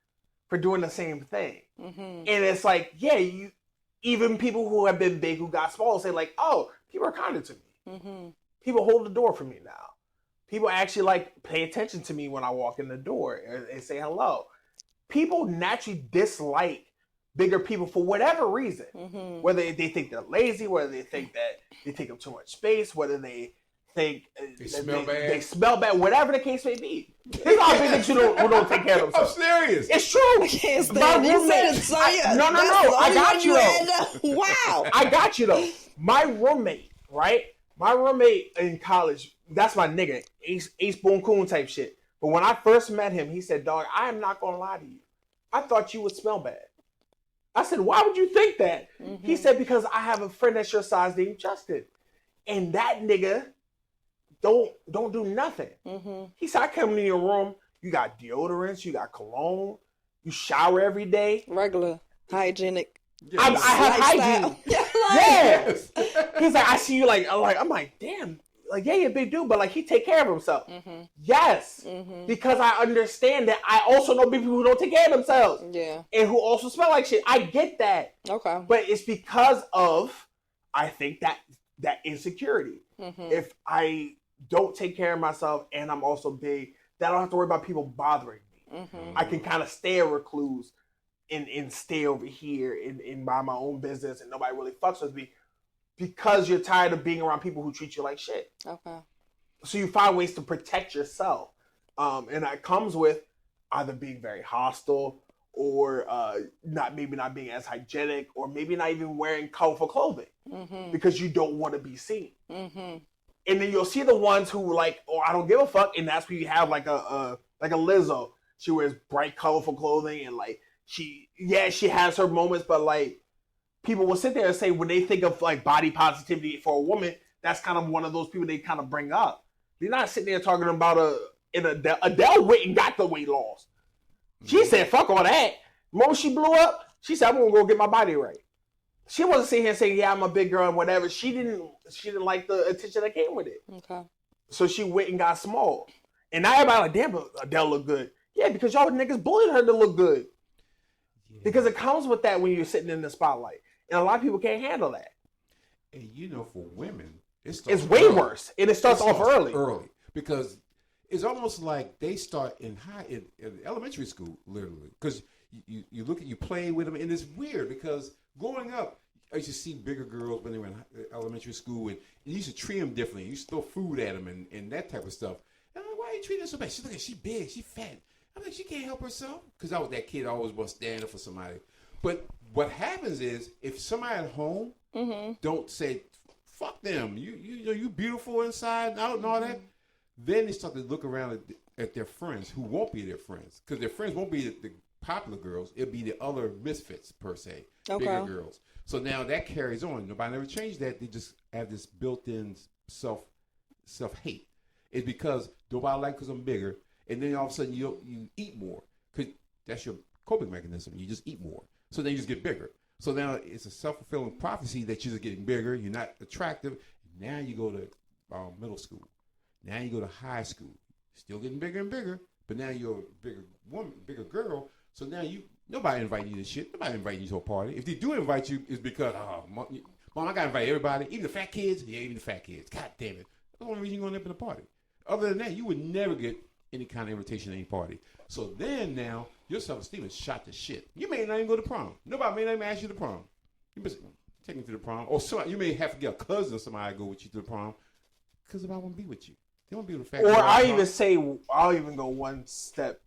for doing the same thing. And it's like, yeah, even people who have been big who got small say like, oh, people are kinder to me. People hold the door for me now. People actually like pay attention to me when I walk in the door and say hello. People naturally dislike bigger people for whatever reason. Whether they think they're lazy, whether they think that they take up too much space, whether they think they smell bad, whatever the case may be. There's a lot of big niggas who don't take care of themselves. I'm serious. It's true. I can't stand it. You said it, Sonya. No. I got you though. Wow. I got you though. My roommate, right? My roommate in college, that's my nigga, Ace Boon Coon type shit. But when I first met him, he said, dog, I am not gonna lie to you. I thought you would smell bad. I said, why would you think that? He said, because I have a friend that's your size named Justin. And that nigga don't do nothing. He said, I come in your room, you got deodorants, you got cologne, you shower every day. Regular, hygienic. I have lifestyle. hygiene. Yes. He's like, I see you like, I'm like, damn. Like, yeah, you're a big dude, but like he take care of himself. Yes. Because I understand that I also know big people who don't take care of themselves. Yeah. And who also smell like shit. I get that. Okay. But it's because of, I think, that insecurity. If I don't take care of myself and I'm also big, then I don't have to worry about people bothering me. I can kind of stay a recluse and stay over here and mind my own business and nobody really fucks with me. Because you're tired of being around people who treat you like shit. Okay. So you find ways to protect yourself. And that comes with either being very hostile or not being as hygienic or maybe not even wearing colorful clothing because you don't want to be seen. And then you'll see the ones who like, oh, I don't give a fuck. And that's where you have like a Lizzo. She wears bright, colorful clothing and like she has her moments, but like, people will sit there and say when they think of like body positivity for a woman, that's kind of one of those people they kind of bring up. They're not sitting there talking about Adele went and got the weight loss. She said, fuck all that. The moment she blew up, she said, I'm gonna go get my body right. She wasn't sitting here saying, yeah, I'm a big girl and whatever. She didn't like the attention that came with it. Okay. So she went and got small. And now everybody like, damn, Adele look good. Yeah, because y'all niggas bullied her to look good. Yeah. Because it comes with that when you're sitting in the spotlight. And a lot of people can't handle that. And you know, for women, it's way worse. And it starts off early. Because it's almost like they start in elementary school, literally. Because you look at, you play with them, and it's weird because growing up, I used to see bigger girls when they were in elementary school, and you used to treat them differently. You used to throw food at them and that type of stuff. And I'm like, why are you treating her so bad? She's big, she's fat. I'm like, she can't help herself. Because I was that kid, I always was standing up for somebody. But what happens is, if somebody at home don't say, fuck them, you beautiful inside and out and all that, then they start to look around at their friends who won't be their friends. Because their friends won't be the popular girls. It'll be the other misfits, per se, bigger girls. So now that carries on. Nobody never changed that. They just have this built-in self-hate. It's because nobody likes because I'm bigger. And then all of a sudden you eat more. Because that's your coping mechanism. You just eat more. So then you just get bigger. So now it's a self-fulfilling prophecy that you're just getting bigger. You're not attractive. Now you go to middle school. Now you go to high school. Still getting bigger and bigger. But now you're a bigger woman, bigger girl. So now nobody inviting you to shit. Nobody inviting you to a party. If they do invite you, it's because, Mom, I got to invite everybody. Even the fat kids. Yeah, even the fat kids. God damn it. That's the only reason you're going to end up in a party. Other than that, you would never get any kind of invitation to any party. So then now, your self-esteem is shot to shit. You may not even go to prom. Nobody may not even ask you to prom. You must take me to the prom. Or you may have to get a cousin or somebody to go with you to the prom because I want to be with you. They want to be with the fact. Or I'll even go one step,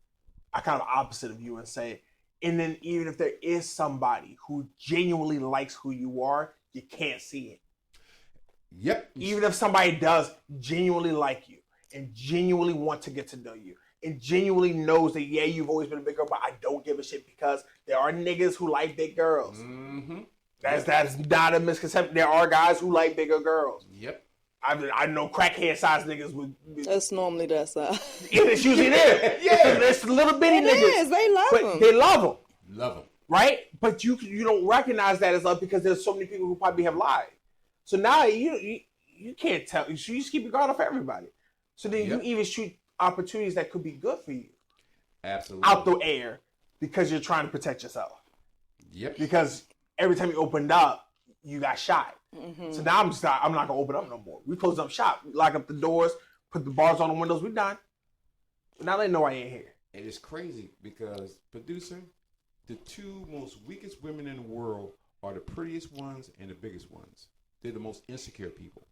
I kind of opposite of you and say, and then even if there is somebody who genuinely likes who you are, you can't see it. Yep. Even if somebody does genuinely like you and genuinely want to get to know you, and genuinely knows that, yeah, you've always been a big girl, but I don't give a shit because there are niggas who like big girls. That's not a misconception. There are guys who like bigger girls. Yep. I know crackhead size niggas with That's normally that size. It's usually there. Yeah, it's little bitty niggas. It is. They love them. They love them. Love them. Right? But you don't recognize that as love because there's so many people who probably have lied. So now you can't tell. You just keep your guard off everybody. So then you even shoot opportunities that could be good for you. Absolutely. Out the air because you're trying to protect yourself. Yep. Because every time you opened up, you got shot. So now I'm not gonna open up no more. We close up shop, lock up the doors, put the bars on the windows. We done. Now they know I ain't here. And it's crazy because, producer, the two most weakest women in the world are the prettiest ones and the biggest ones. They're the most insecure people.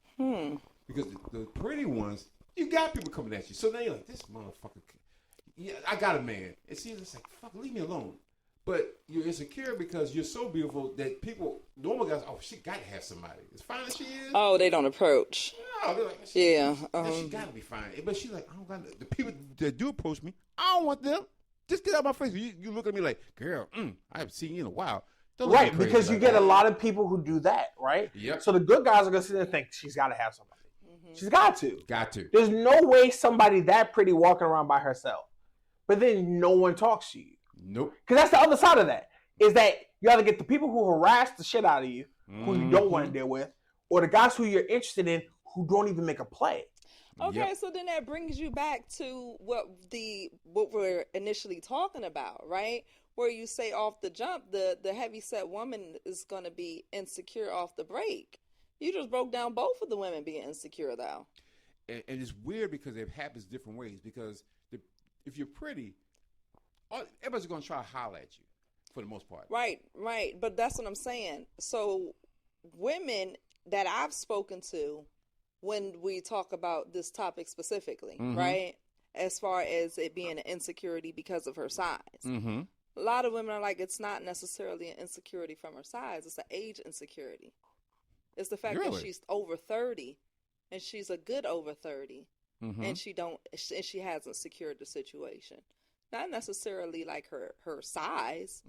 Because the pretty ones, you got people coming at you. So now you're like, this motherfucker, yeah, I got a man. And see, it's like, fuck, leave me alone. But you're insecure because you're so beautiful that people, normal guys, oh, she got to have somebody. As fine as she is. Oh, they don't approach. No, they're like, she got to be fine. But she's like, I don't got the people that do approach me, I don't want them. Just get out of my face. You look at me like, girl, I haven't seen you in a while. Don't look at me Right, crazy because you like get that. a lot of people who do that, right? Yep. So the good guys are gonna sit there and think she's got to have somebody. She's got to. Got to. There's no way somebody that pretty walking around by herself, but then no one talks to you. Nope. Because that's the other side of that. Is that you either get the people who harass the shit out of you, who you don't want to deal with, or the guys who you're interested in who don't even make a play. Okay, Yep. so then that brings you back to what we're initially talking about, right? Where you say off the jump, the heavyset woman is going to be insecure off the break. You just broke down both of the women being insecure, though. And it's weird because it happens different ways. Because if you're pretty, everybody's going to try to holler at you for the most part. Right. But that's what I'm saying. So women that I've spoken to when we talk about this topic specifically, right? As far as it being an insecurity because of her size. Mm-hmm. A lot of women are like, it's not necessarily an insecurity from her size. It's an age insecurity. It's the fact that she's over 30 and she's a good over 30 and she hasn't secured the situation. Not necessarily like her size,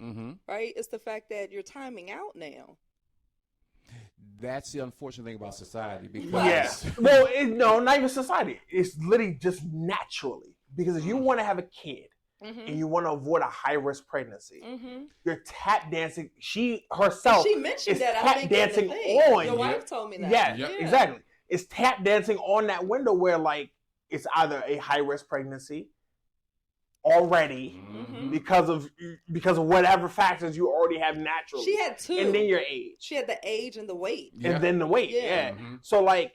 right? It's the fact that you're timing out now. That's the unfortunate thing about society. Because Well, no, not even society. It's literally just naturally. Because if you want to have a kid and you want to avoid a high-risk pregnancy, you're tap dancing. She herself mentioned is that, tap I think, dancing on. Your wife told me that. Yeah, exactly. It's tap dancing on that window where, like, it's either a high-risk pregnancy already because of whatever factors you already have naturally. She had two. And then your age. She had the age and the weight. And then the weight. Yeah. Yeah. So, like,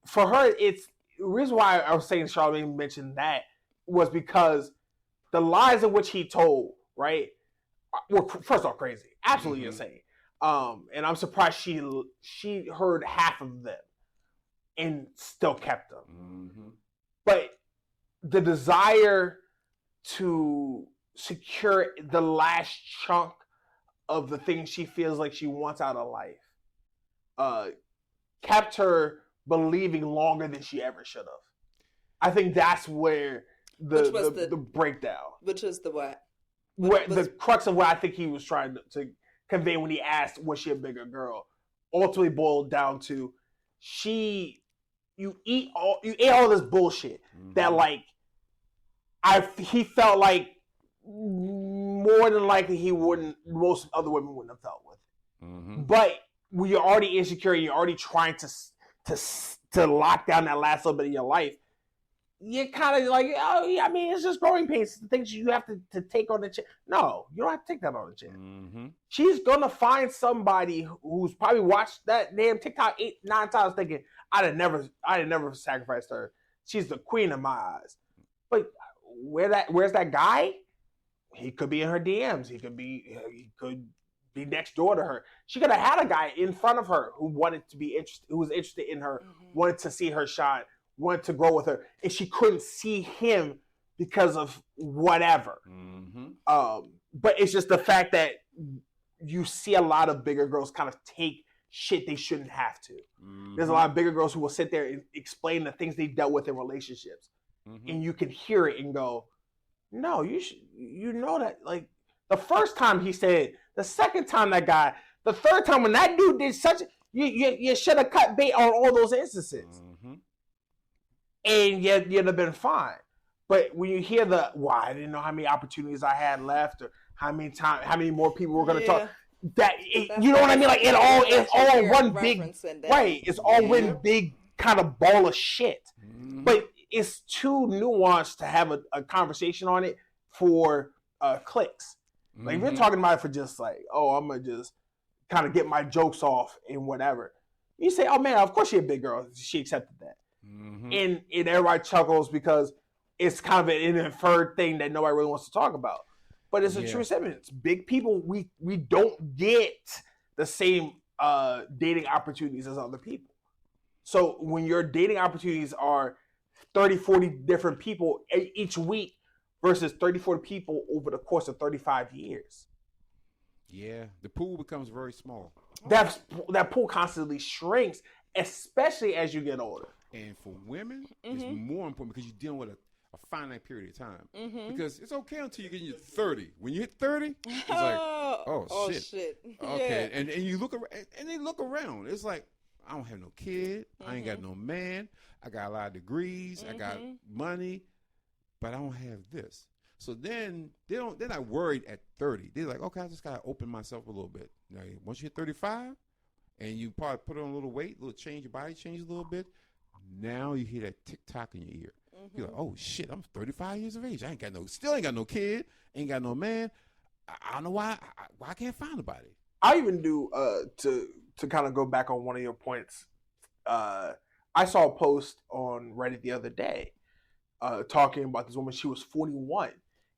for her, it's the reason why I was saying Charlamagne mentioned that was because the lies in which he told, right, were first off crazy, absolutely insane. And I'm surprised she heard half of them and still kept them. But the desire to secure the last chunk of the things she feels like she wants out of life kept her believing longer than she ever should have. I think that's where the breakdown. Which is the what? The crux of what I think he was trying to convey when he asked, was she a bigger girl? Ultimately boiled down to you ate all this bullshit that, like, he felt like more than likely most other women wouldn't have felt with. But when you're already insecure, you're already trying to lock down that last little bit of your life, you're kind of like, oh, yeah, I mean, it's just growing pains. Things you have to take on the chin. No, you don't have to take that on the chin. She's going to find somebody who's probably watched that damn TikTok 8-9 times thinking, I'd have never sacrificed her. She's the queen in my eyes. But where's that guy? He could be in her DMs. He could be next door to her. She could have had a guy in front of her who wanted to be interested, who was interested in her, wanted to see her shine, wanted to grow with her, and she couldn't see him because of whatever. But it's just the fact that you see a lot of bigger girls kind of take shit they shouldn't have to. There's a lot of bigger girls who will sit there and explain the things they dealt with in relationships, and you can hear it and go, no, you know that, like, the first time he said, the second time that guy, the third time when that dude did such, you should have cut bait on all those instances, and you'd have been fine. But when you hear I didn't know how many opportunities I had left, or how many more people were going to talk. You know what I mean? Like, it's all one big, right? It's all one big kind of ball of shit. But it's too nuanced to have a conversation on it for clicks. Like, if you're talking about it for just like, oh, I'm gonna just kind of get my jokes off and whatever, you say, oh man, of course she's a big girl. She accepted that, and everybody chuckles because it's kind of an inferred thing that nobody really wants to talk about. But it's a true statement. It's big people. We don't get the same dating opportunities as other people. So when your dating opportunities are 30, 40 different people each week versus 30, 40 people over the course of 35 years. Yeah, the pool becomes very small. That pool constantly shrinks, especially as you get older. And for women, it's more important because you're dealing with a finite period of time. Because it's okay until you get your 30. When you hit 30, it's like, oh shit. Okay, and you look around, and they look around. It's like, I don't have no kid. I ain't got no man. I got a lot of degrees. I got money, but I don't have this. So then they're not worried at 30. They're like, okay, I just gotta open myself a little bit. Now, once you hit 35, and you probably put on a little weight, a little change, your body change a little bit. Now you hear that tick tock in your ear. You're like, oh shit, I'm 35 years of age. Still ain't got no kid, ain't got no man. I don't know why I can't find nobody. I even do to kind of go back on one of your points. I saw a post on Reddit the other day talking about this woman. She was 41,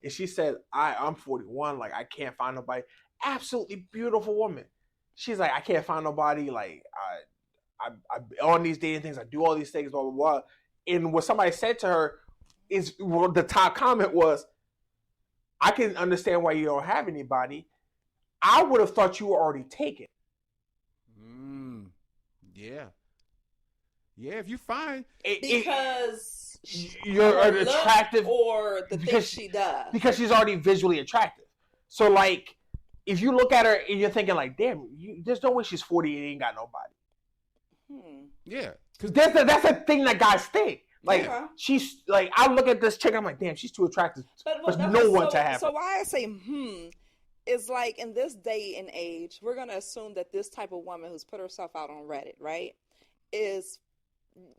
and she said, I'm 41. Like, I can't find nobody. Absolutely beautiful woman. She's like, I can't find nobody. Like, I on these dating things. I do all these things. Blah blah blah. And what somebody said to her is, the top comment was, I can understand why you don't have anybody. I would have thought you were already taken. Yeah. Yeah, if you find because you're an attractive, or the things she does, because she's already visually attractive. So like, if you look at her and you're thinking like, damn, there's no way she's 40 and ain't got nobody. Yeah, because that's a thing that guys think. Like, she's like, I look at this chick, I'm like, damn, she's too attractive for no one to have. So why I say is like, in this day and age, we're gonna assume that this type of woman who's put herself out on Reddit, right, is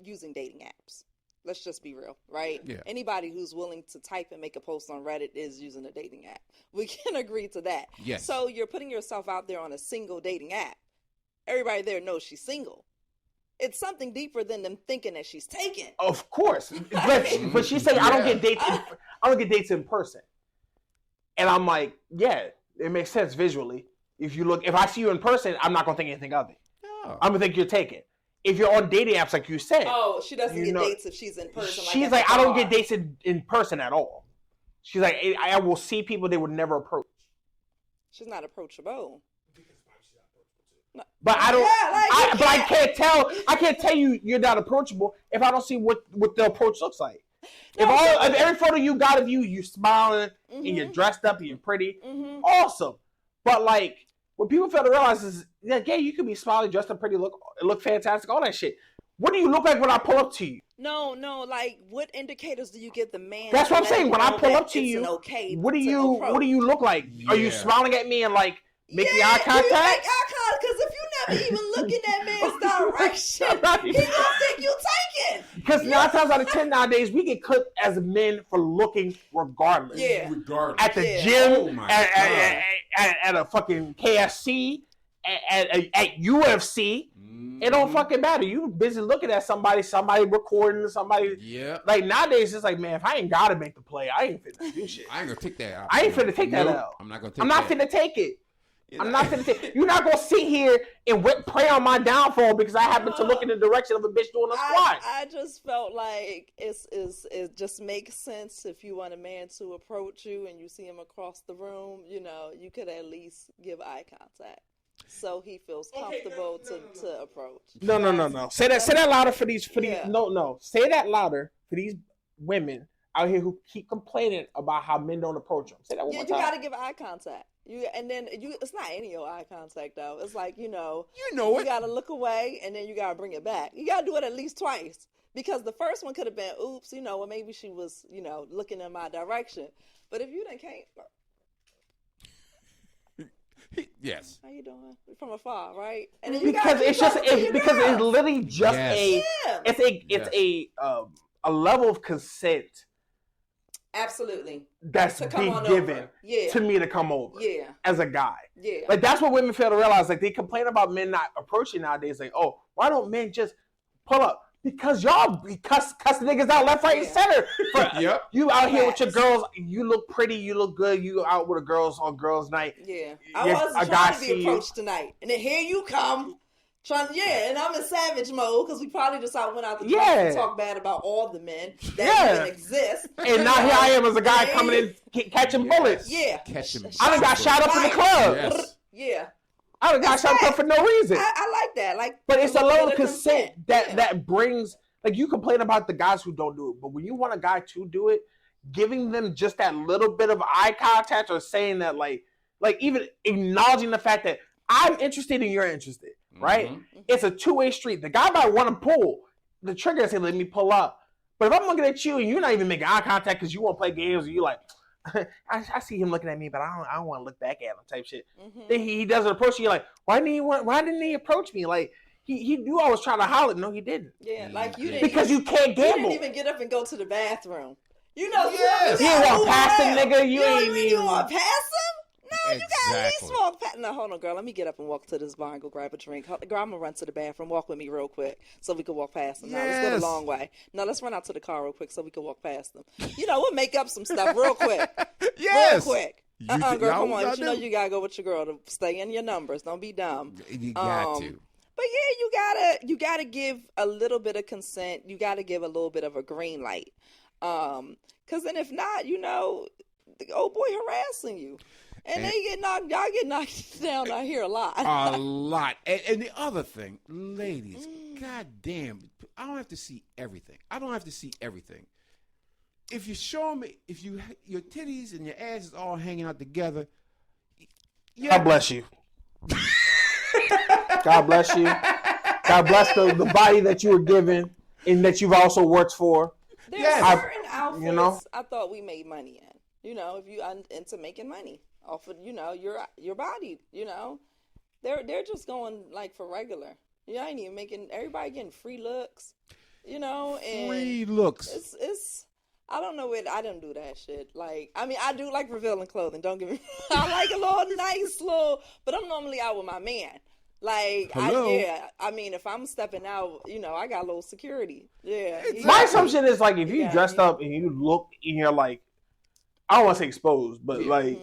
using dating apps. Let's just be real, right? Yeah. Anybody who's willing to type and make a post on Reddit is using a dating app. We can agree to that. Yes. So you're putting yourself out there on a single dating app. Everybody there knows she's single. It's something deeper than them thinking that she's taken. Of course, but she said, I don't get dates in person, and I'm like, yeah, it makes sense visually. If I see you in person, I'm not gonna think anything of it. No. I'm gonna think you're taken. If you're on dating apps, like you said, she doesn't get dates if she's in person. She's like, I don't get dates in person at all. She's like, I will see people they would never approach. She's not approachable. But I don't. But I can't tell. I can't tell you you're not approachable if I don't see what the approach looks like. If every photo you got of you smiling and you're dressed up and you're pretty, awesome. But like, what people fail to realize is that you could be smiling, dressed up, pretty, look fantastic, all that shit. What do you look like when I pull up to you? No. Like, what indicators do you get the man? That's what I'm saying. When I pull up to you, what do you look like? Yeah. Are you smiling at me and like making eye contact? You make eye contact, because if you never even look in that man's direction, he gonna think you taken. Because 9 times out of 10 nowadays, we get clipped as men for looking regardless. Yeah. Regardless. At the gym, at a fucking KFC, at UFC. It don't fucking matter. You busy looking at somebody recording, somebody. Yeah. Like, nowadays, it's like, man, if I ain't gotta make the play, I ain't finna do shit. I ain't gonna take that out. I ain't finna take that out. I'm not gonna take that. I'm not finna take it. I'm not finna take it. You're not gonna sit here and prey on my downfall because I happen to look in the direction of a bitch doing a squat. I just felt like it just makes sense if you want a man to approach you and you see him across the room, you could at least give eye contact. So he feels comfortable to approach. No. Say that louder for these. No. Say that louder for these women out here who keep complaining about how men don't approach them. Say that one more time. You got to give eye contact. It's not any of your eye contact though. It's like, you got to look away and then you got to bring it back. You got to do it at least twice, because the first one could have been, oops, well, maybe she was, looking in my direction. But if you can't. Yes. How you doing? From afar, right? And then because it's literally just a level of consent. Absolutely. That's being given to me to come over. Yeah. As a guy. Yeah. Like, that's what women fail to realize. Like, they complain about men not approaching nowadays. Like, oh, why don't men just pull up? Because y'all cuss niggas out left, right, and center. Yep. You out here with your girls. You look pretty. You look good. You out with the girls on girls' night. Yeah. I wasn't trying to be approached tonight. And then here you come. And I'm in savage mode because we probably just went out the door and talk bad about all the men that even exist. And now here I am as a guy coming in catching bullets. Yeah. I done got shot up in the club. Yes. Yeah. I done got shot up for no reason. I like that. Like, but it's a level of consent that brings like you complain about the guys who don't do it, but when you want a guy to do it, giving them just that little bit of eye contact or saying that like even acknowledging the fact that I'm interested and you're interested, right? Mm-hmm. It's a two-way street. The guy might want to pull the trigger and say, let me pull up. But if I'm looking at you and you're not even making eye contact because you want to play games and you're like, I see him looking at me, but I don't want to look back at him type shit. Then he doesn't approach you. You're like, why didn't he approach me? Like, he knew I was trying to holler. No, he didn't. Yeah, like you didn't. Because you can't gamble. You didn't even get up and go to the bathroom. You know, Yes. You ain't walk past him, nigga. You ain't even. even. You walk past him? No, you gotta at least Exactly. walk past. No, hold on, girl. Let me get up and walk to this bar and go grab a drink. Girl, I'm gonna run to the bathroom. Walk with me real quick so we can walk past them. No, let's go Yes. the long way. No, let's run out to the car real quick so we can walk past them. You know, we'll make up some stuff real quick. Yes. Real quick. You Girl, y'all- come on. y'all You know do. you gotta go with your girl to stay in your numbers. Don't be dumb. You got to. But yeah, you gotta give a little bit of consent. You gotta give a little bit of a green light. Cause then if not, you know, the old boy harassing you. And y'all get knocked down out here a lot. A lot. And the other thing, ladies, goddamn, I don't have to see everything. If you show me, your titties and your ass is all hanging out together, God bless you. God bless you. God bless the body that you were given and that you've also worked for. There's Yes. certain outfits You know? I thought we made money in. You know, if you into making money off of, you know, your body, you know. They're just going like for regular. You ain't even making everybody getting free looks. You know, and free looks. it's I don't know what I don't do that shit. Like, I mean, I do like revealing clothing. Don't get me. I like a little nice little, but I'm normally out with my man. Like, Hello? I mean, if I'm stepping out, you know, I got a little security. Yeah. My assumption is like if you Yeah. dressed up and you look and you're like, I don't want to say exposed, but like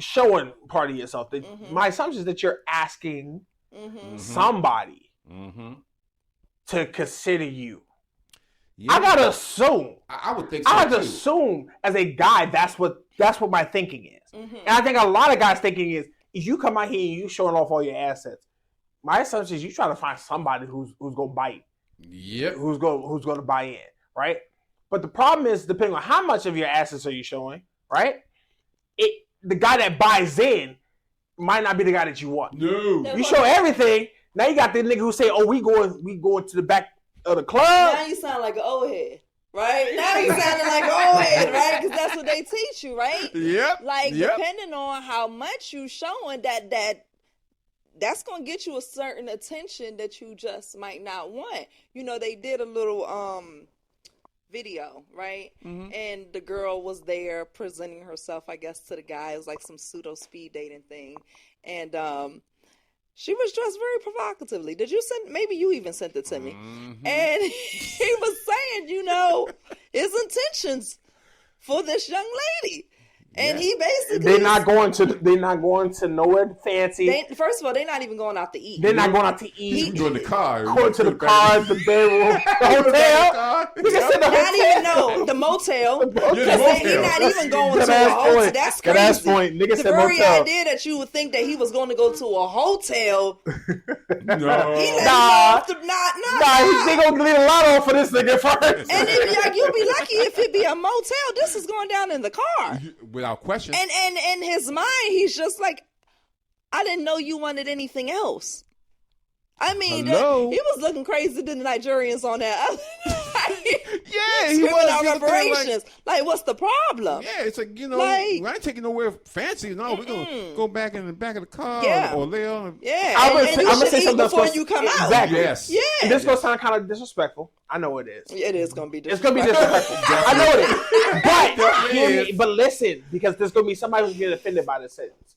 showing part of yourself. That my assumption is that you're asking somebody Mm-hmm. to consider you. Yeah. I gotta assume. I would think so I have to too. assume as a guy that's what my thinking is. And I think a lot of guys thinking is if you come out here and you showing off all your assets, my assumption is you try to find somebody who's gonna bite, Yep. who's gonna buy in, right? But the problem is depending on how much of your assets are you showing, right? The guy that buys in might not be the guy that you want. No. You show everything. Now you got the nigga who say, "Oh, we going to the back of the club." Now you sound like an old head, right? Now you sounding like an old head, right? Because that's what they teach you, right? Yep. Like, Yep. depending on how much you showing, that's gonna get you a certain attention that you just might not want. You know, they did a little video, right? And the girl was there presenting herself, I guess, to the guy. It was like some pseudo speed dating thing, and she was dressed very provocatively. Did you send? Maybe you even sent it to me. And he was saying, you know, his intentions for this young lady. And he basically They're not going to nowhere fancy. first of all, they're not even going out to eat. They're not going out to You eat. go in the car. Going to the cars, the bedroom, the hotel. We can sit in the Not hotel. even know the motel. Because motel. he's not even going Good to a ass hotel. point. That's Good crazy. ass point. Nigga The said very motel. idea that you would think that he was going to go to a hotel. No. He let him Nah. off the, They gonna leave a lot on for this nigga first. And if like, you'll be lucky if it be a motel. This is going down in the car. Without question. And in his mind, he's just like, I didn't know you wanted anything else. I mean, Hello? he was looking crazy to the Nigerians on that other Yeah, he screaming was. out He was doing reparations. Like, what's the problem? Yeah, it's like, you know, Like- we ain't taking nowhere fancy. No, we're going to go back in the back of the car Yeah. or lay on. Yeah, I'm and you gonna should say eat something before else. you come out. Exactly. Yes. Yeah. And this gonna sound kind of disrespectful. I know it is. It is going to be It's gonna be disrespectful. disrespectful. I know it is. But hear me, is. but listen, because there's gonna be somebody who's getting offended by this sentence.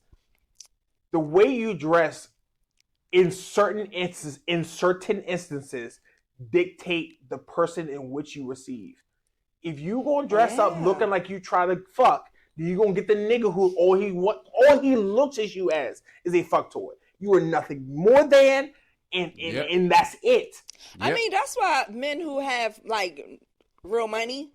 The way you dress in certain instances dictate the person in which you receive. If you gonna dress up Yeah. looking like you try to fuck, you gonna get the nigga who all he looks at you as is a fuck toy. You are nothing more than, and that's it. I Yep. mean, that's why men who have, like, real money,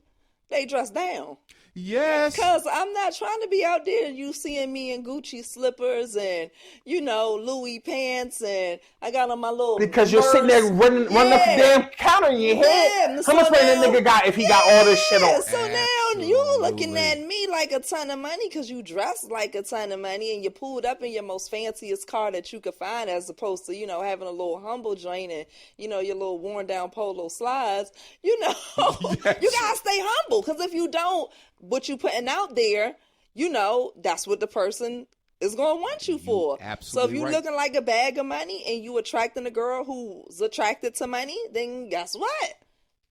they dress down. Yes. Because I'm not trying to be out there and you seeing me in Gucci slippers and, Louis pants and I got on my little Because you're sitting there running up the damn counter in your head. Yeah, How much money that nigga got if he got all this shit on? So now you looking at me like a ton of money because you dress like a ton of money and you pulled up in your most fanciest car that you could find as opposed to, having a little humble joint and, your little worn down polo slides. Yes. You gotta stay humble because if you don't, what you putting out there, that's what the person is going to want you for. So if you're looking like a bag of money and you attracting a girl who's attracted to money, then guess what?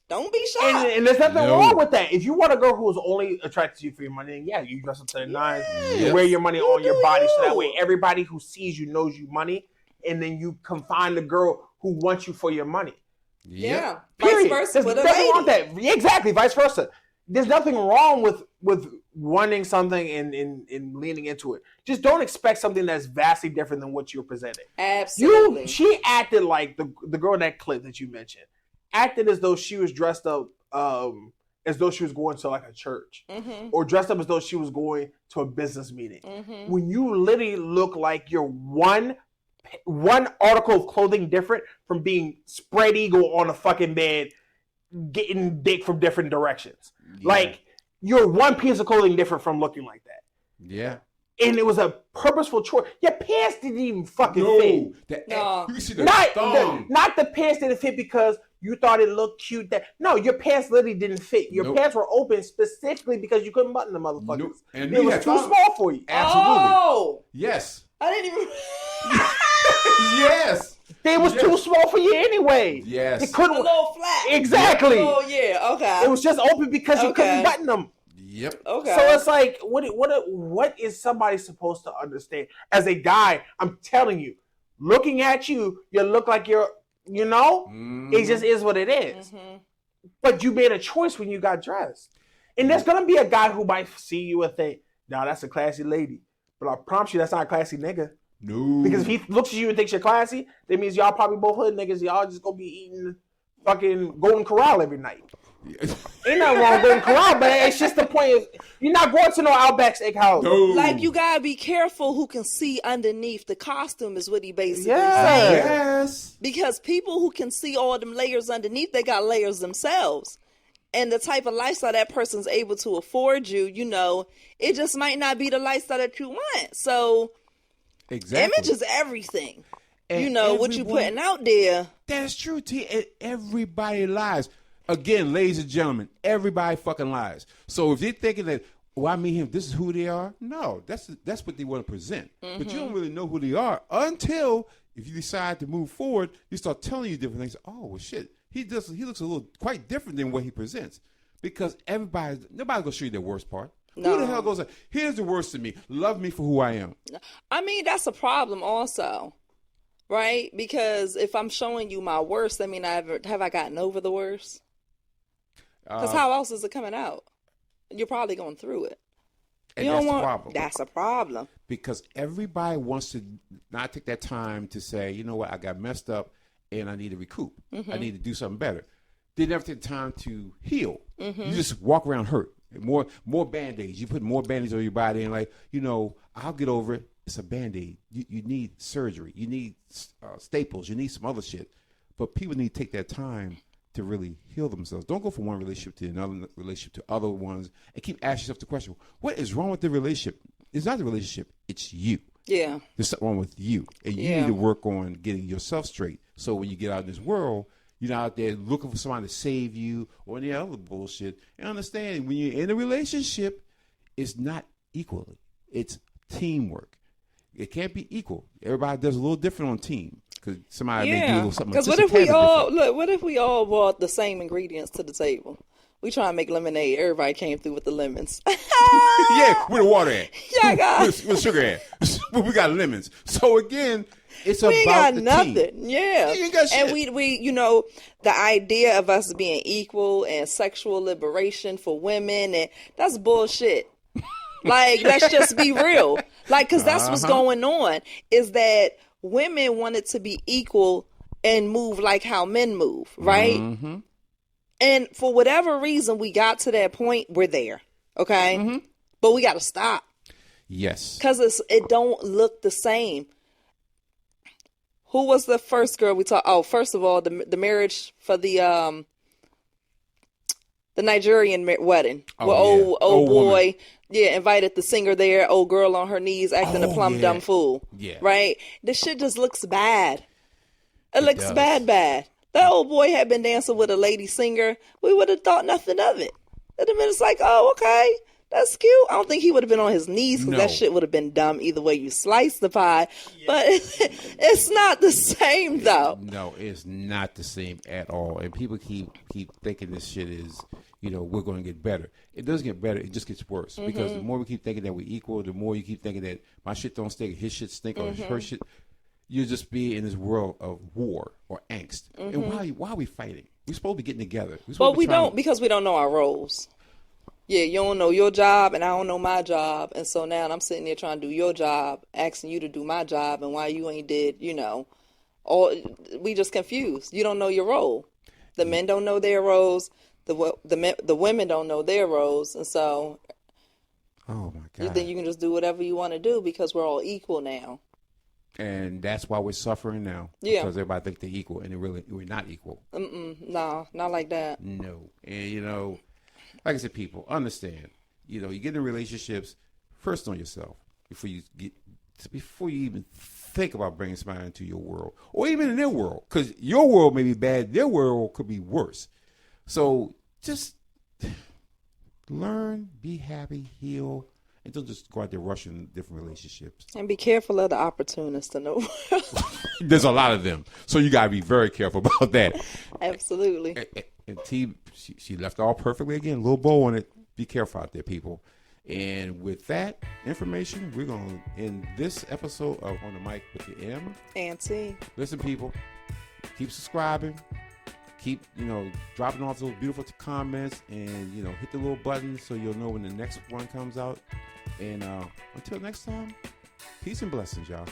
Don't be shy. And there's nothing wrong with that. If you want a girl who's only attracted to you for your money, then yeah, you dress up to the nines, you wear your money on your body so that way everybody who sees you knows you money, and then you can find the girl who wants you for your money. Yeah. Period. Vice versa There's nothing wrong with that. Exactly, vice versa. There's nothing wrong with wanting something and leaning into it. Just don't expect something that's vastly different than what you're presenting. Absolutely. She acted like the girl in that clip that you mentioned, acted as though she was dressed up as though she was going to like a church, or dressed up as though she was going to a business meeting. When you literally look like you're one article of clothing different from being spread eagle on a fucking bed, getting dick from different directions. Yeah. Like, you're one piece of clothing different from looking like that. Yeah. And it was a purposeful choice. Your pants didn't even fucking fit. No. You can see the not the pants didn't fit because you thought it looked cute. Your pants literally didn't fit. Your pants were open specifically because you couldn't button the motherfuckers. Nope. And it was too small for you. Absolutely. Oh. Yes. I didn't even... Yes. They was too small for you anyway. Yes. It couldn't. A little flat. Exactly. Oh, yeah. Okay. It was just open because you couldn't button them. Yep. Okay. So it's like, what is somebody supposed to understand? As a guy, I'm telling you, looking at you, you look like you're, it just is what it is. But you made a choice when you got dressed. And there's going to be a guy who might see you and think, nah, that's a classy lady. But I promise you, that's not a classy nigga. No. Because if he looks at you and thinks you're classy, that means y'all probably both hood niggas. Y'all just gonna be eating fucking Golden Corral every night. Ain't nothing wrong with Golden Corral, but it's just the point is, you're not going to no Outback Steakhouse. No. Like, you gotta be careful who can see underneath the costume is what he basically saying. Yes. Because people who can see all them layers underneath, they got layers themselves. And the type of lifestyle that person's able to afford you, it just might not be the lifestyle that you want. So... Exactly. Image is everything. And what you putting out there. That's true, T. Everybody lies. Again, ladies and gentlemen, everybody fucking lies. So if they're thinking that, I meet him, this is who they are. No, that's what they want to present. But you don't really know who they are until if you decide to move forward, you start telling you different things. Oh, well, shit. He looks a little quite different than what he presents. Because nobody's going to show you their worst part. No. Who the hell goes, here's the worst of me. Love me for who I am. I mean, that's a problem also, right? Because if I'm showing you my worst, I mean, have I gotten over the worst? Because how else is it coming out? You're probably going through it. And that's the problem. That's a problem. Because everybody wants to not take that time to say, you know what, I got messed up and I need to recoup. I need to do something better. They never take time to heal. You just walk around hurt. More Band-Aids. You put more Band-Aids on your body and I'll get over it. It's a Band-Aid. You need surgery. You need staples. You need some other shit. But people need to take that time to really heal themselves. Don't go from one relationship to another relationship to other ones and keep asking yourself the question, what is wrong with the relationship? It's not the relationship. It's you. Yeah. There's something wrong with you. And you need to work on getting yourself straight. So when you get out in this world, you're not out there looking for somebody to save you or any other bullshit. And understand, when you're in a relationship, it's not equally. It's teamwork. It can't be equal. Everybody does a little different on team. Because somebody may do a little something. Because what if we all brought the same ingredients to the table? We try to make lemonade. Everybody came through with the lemons. Yeah, where the water at? Yeah, guys. Where the sugar at? We got lemons. So again, it's we ain't about got the nothing. team. Yeah. You ain't got shit. And we the idea of us being equal and sexual liberation for women, and that's bullshit. Like, let's just be real. Like, because that's what's going on, is that women wanted to be equal and move like how men move, right? And for whatever reason we got to that point, we're there. Okay, but we got to stop Yes. because it don't look the same. Who was the first girl we talked? Oh, first of all, the marriage for the Nigerian wedding. Oh, Where yeah. old Old boy, invited the singer there. Old girl on her knees acting a plumb yeah. dumb fool. Yeah. Right. This shit just looks bad. It looks does. bad. That old boy had been dancing with a lady singer. We would have thought nothing of it. It'd have been just like, oh, okay, that's cute. I don't think he would have been on his knees because that No. shit would have been dumb either way you slice the pie. But it's not the same though. No, it's not the same at all. And people keep thinking this shit is, we're going to get better. It doesn't get better. It just gets worse. Because the more we keep thinking that we're equal, the more you keep thinking that my shit don't stink, his shit stink, or her shit. You'll just be in this world of war or angst. And why are we fighting? We're supposed to be getting together. Well, we don't because we don't know our roles. Yeah, you don't know your job and I don't know my job. And so now I'm sitting there trying to do your job, asking you to do my job, and why you ain't did, all we just confused. You don't know your role. The men don't know their roles. The women don't know their roles. And so Oh my you God. think you can just do whatever you want to do because we're all equal now. And that's why we're suffering now. Yeah. Because everybody thinks they're equal, and we're not equal. No, not like that. No. And, like I said, people, understand, you get in relationships, first on yourself, before you even think about bringing somebody into your world, or even in their world. Because your world may be bad, their world could be worse. So just learn, be happy, heal, and don't just go out there rushing different relationships. And be careful of the opportunists in the world. There's a lot of them. So you got to be very careful about that. Absolutely. And T, she left all perfectly again. Little bow on it. Be careful out there, people. And with that information, we're going to end this episode of On the Mic with the M. Auntie. Listen, people, keep subscribing. Keep, dropping off those beautiful comments and, hit the little button so you'll know when the next one comes out. And until next time, peace and blessings, y'all.